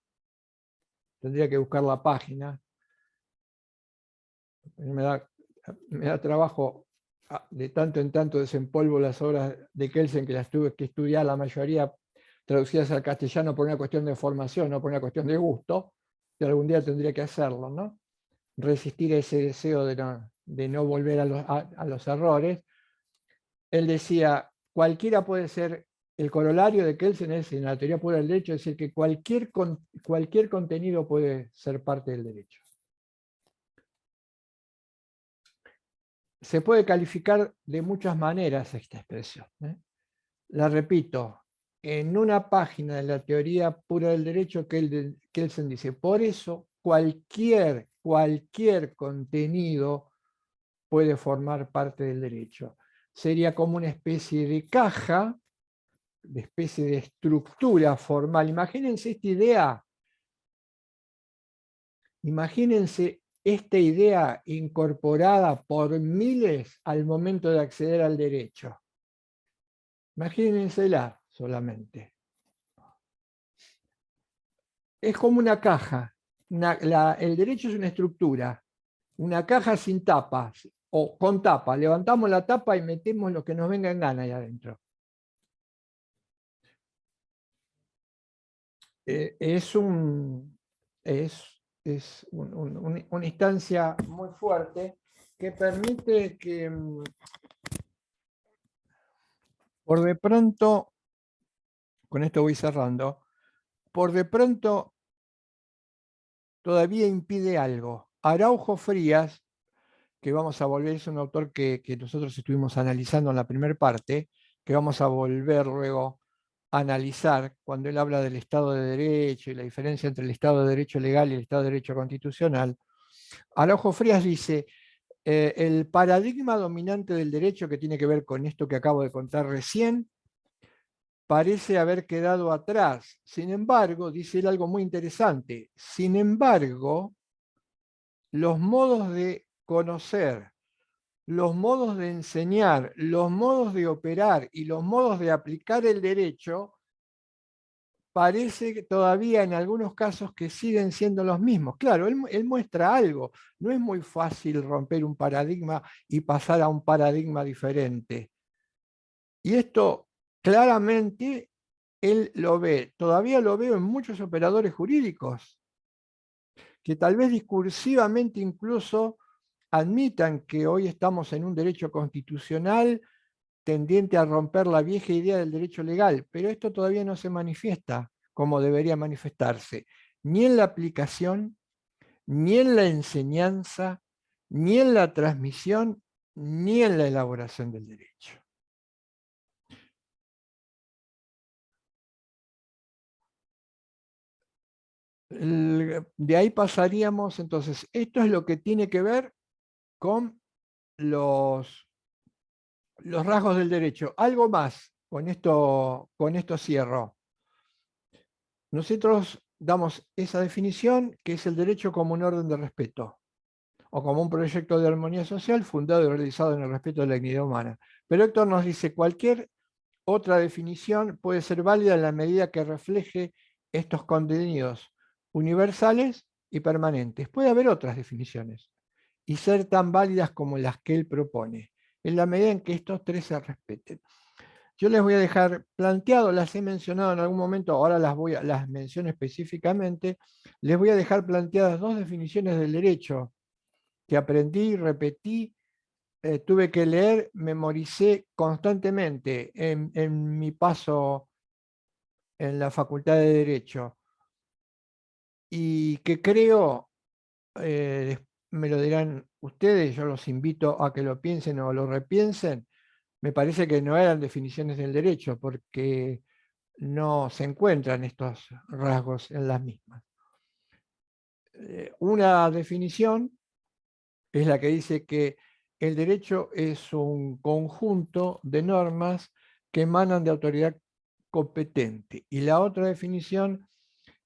tendría que buscar la página, me da trabajo, de tanto en tanto desempolvo las obras de Kelsen que las tuve que estudiar, la mayoría traducidas al castellano por una cuestión de formación, no por una cuestión de gusto, y algún día tendría que hacerlo, ¿no? Resistir ese deseo de no volver a los errores. Él decía, cualquiera puede ser, el corolario de Kelsen es, en la teoría pura del derecho, es decir, que cualquier contenido puede ser parte del derecho. Se puede calificar de muchas maneras esta expresión. La repito, en una página de la teoría pura del derecho, Kelsen dice, por eso cualquier contenido puede formar parte del derecho. sería como una especie de caja, de especie de estructura formal. Imagínense esta idea. Imagínense esta idea incorporada por miles al momento de acceder al derecho. Imagínensela solamente. Es como una caja. El derecho es una estructura. Una caja sin tapa o con tapa. Levantamos la tapa y metemos lo que nos venga en gana ahí adentro. Es una instancia muy fuerte que permite que por de pronto, con esto voy cerrando, por de pronto todavía impide algo. Araujo Frías, que vamos a volver, es un autor que nosotros estuvimos analizando en la primera parte, que vamos a volver luego a analizar cuando él habla del Estado de Derecho y la diferencia entre el Estado de Derecho legal y el Estado de Derecho constitucional. Araujo Frías dice, el paradigma dominante del derecho, que tiene que ver con esto que acabo de contar recién, parece haber quedado atrás. Sin embargo, dice él algo muy interesante, sin embargo, los modos de conocer, los modos de enseñar, los modos de operar y los modos de aplicar el derecho parece que todavía en algunos casos que siguen siendo los mismos. Claro, él muestra algo. No es muy fácil romper un paradigma y pasar a un paradigma diferente. Y esto claramente él lo ve. Todavía lo veo en muchos operadores jurídicos, que tal vez discursivamente incluso admitan que hoy estamos en un derecho constitucional tendiente a romper la vieja idea del derecho legal, pero esto todavía no se manifiesta como debería manifestarse, ni en la aplicación, ni en la enseñanza, ni en la transmisión, ni en la elaboración del derecho. De ahí pasaríamos, entonces, esto es lo que tiene que ver con los rasgos del derecho. Algo más, con esto cierro. Nosotros damos esa definición, que es el derecho como un orden de respeto, o como un proyecto de armonía social fundado y realizado en el respeto de la dignidad humana. Pero Héctor nos dice, cualquier otra definición puede ser válida en la medida que refleje estos contenidos universales y permanentes. Puede haber otras definiciones y ser tan válidas como las que él propone, en la medida en que estos tres se respeten. Yo les voy a dejar planteado, las he mencionado en algún momento, ahora las menciono específicamente, les voy a dejar planteadas dos definiciones del derecho que aprendí, repetí, tuve que leer, memoricé constantemente en mi paso en la Facultad de Derecho, y que creo, me lo dirán ustedes, yo los invito a que lo piensen o lo repiensen, me parece que no eran definiciones del derecho, porque no se encuentran estos rasgos en las mismas. Una definición es la que dice que el derecho es un conjunto de normas que emanan de autoridad competente. Y la otra definición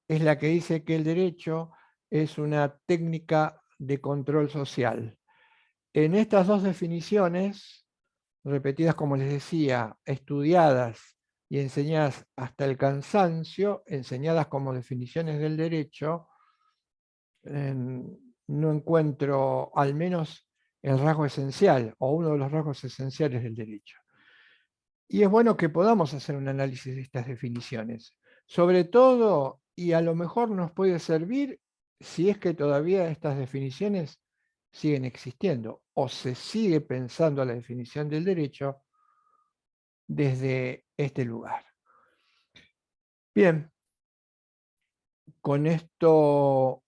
es la que dice que el derecho es una técnica de control social. En estas dos definiciones, repetidas como les decía, estudiadas y enseñadas hasta el cansancio, enseñadas como definiciones del derecho, no encuentro al menos el rasgo esencial o uno de los rasgos esenciales del derecho. Y es bueno que podamos hacer un análisis de estas definiciones. Sobre todo, y a lo mejor nos puede servir si es que todavía estas definiciones siguen existiendo o se sigue pensando la definición del derecho desde este lugar. Bien, con esto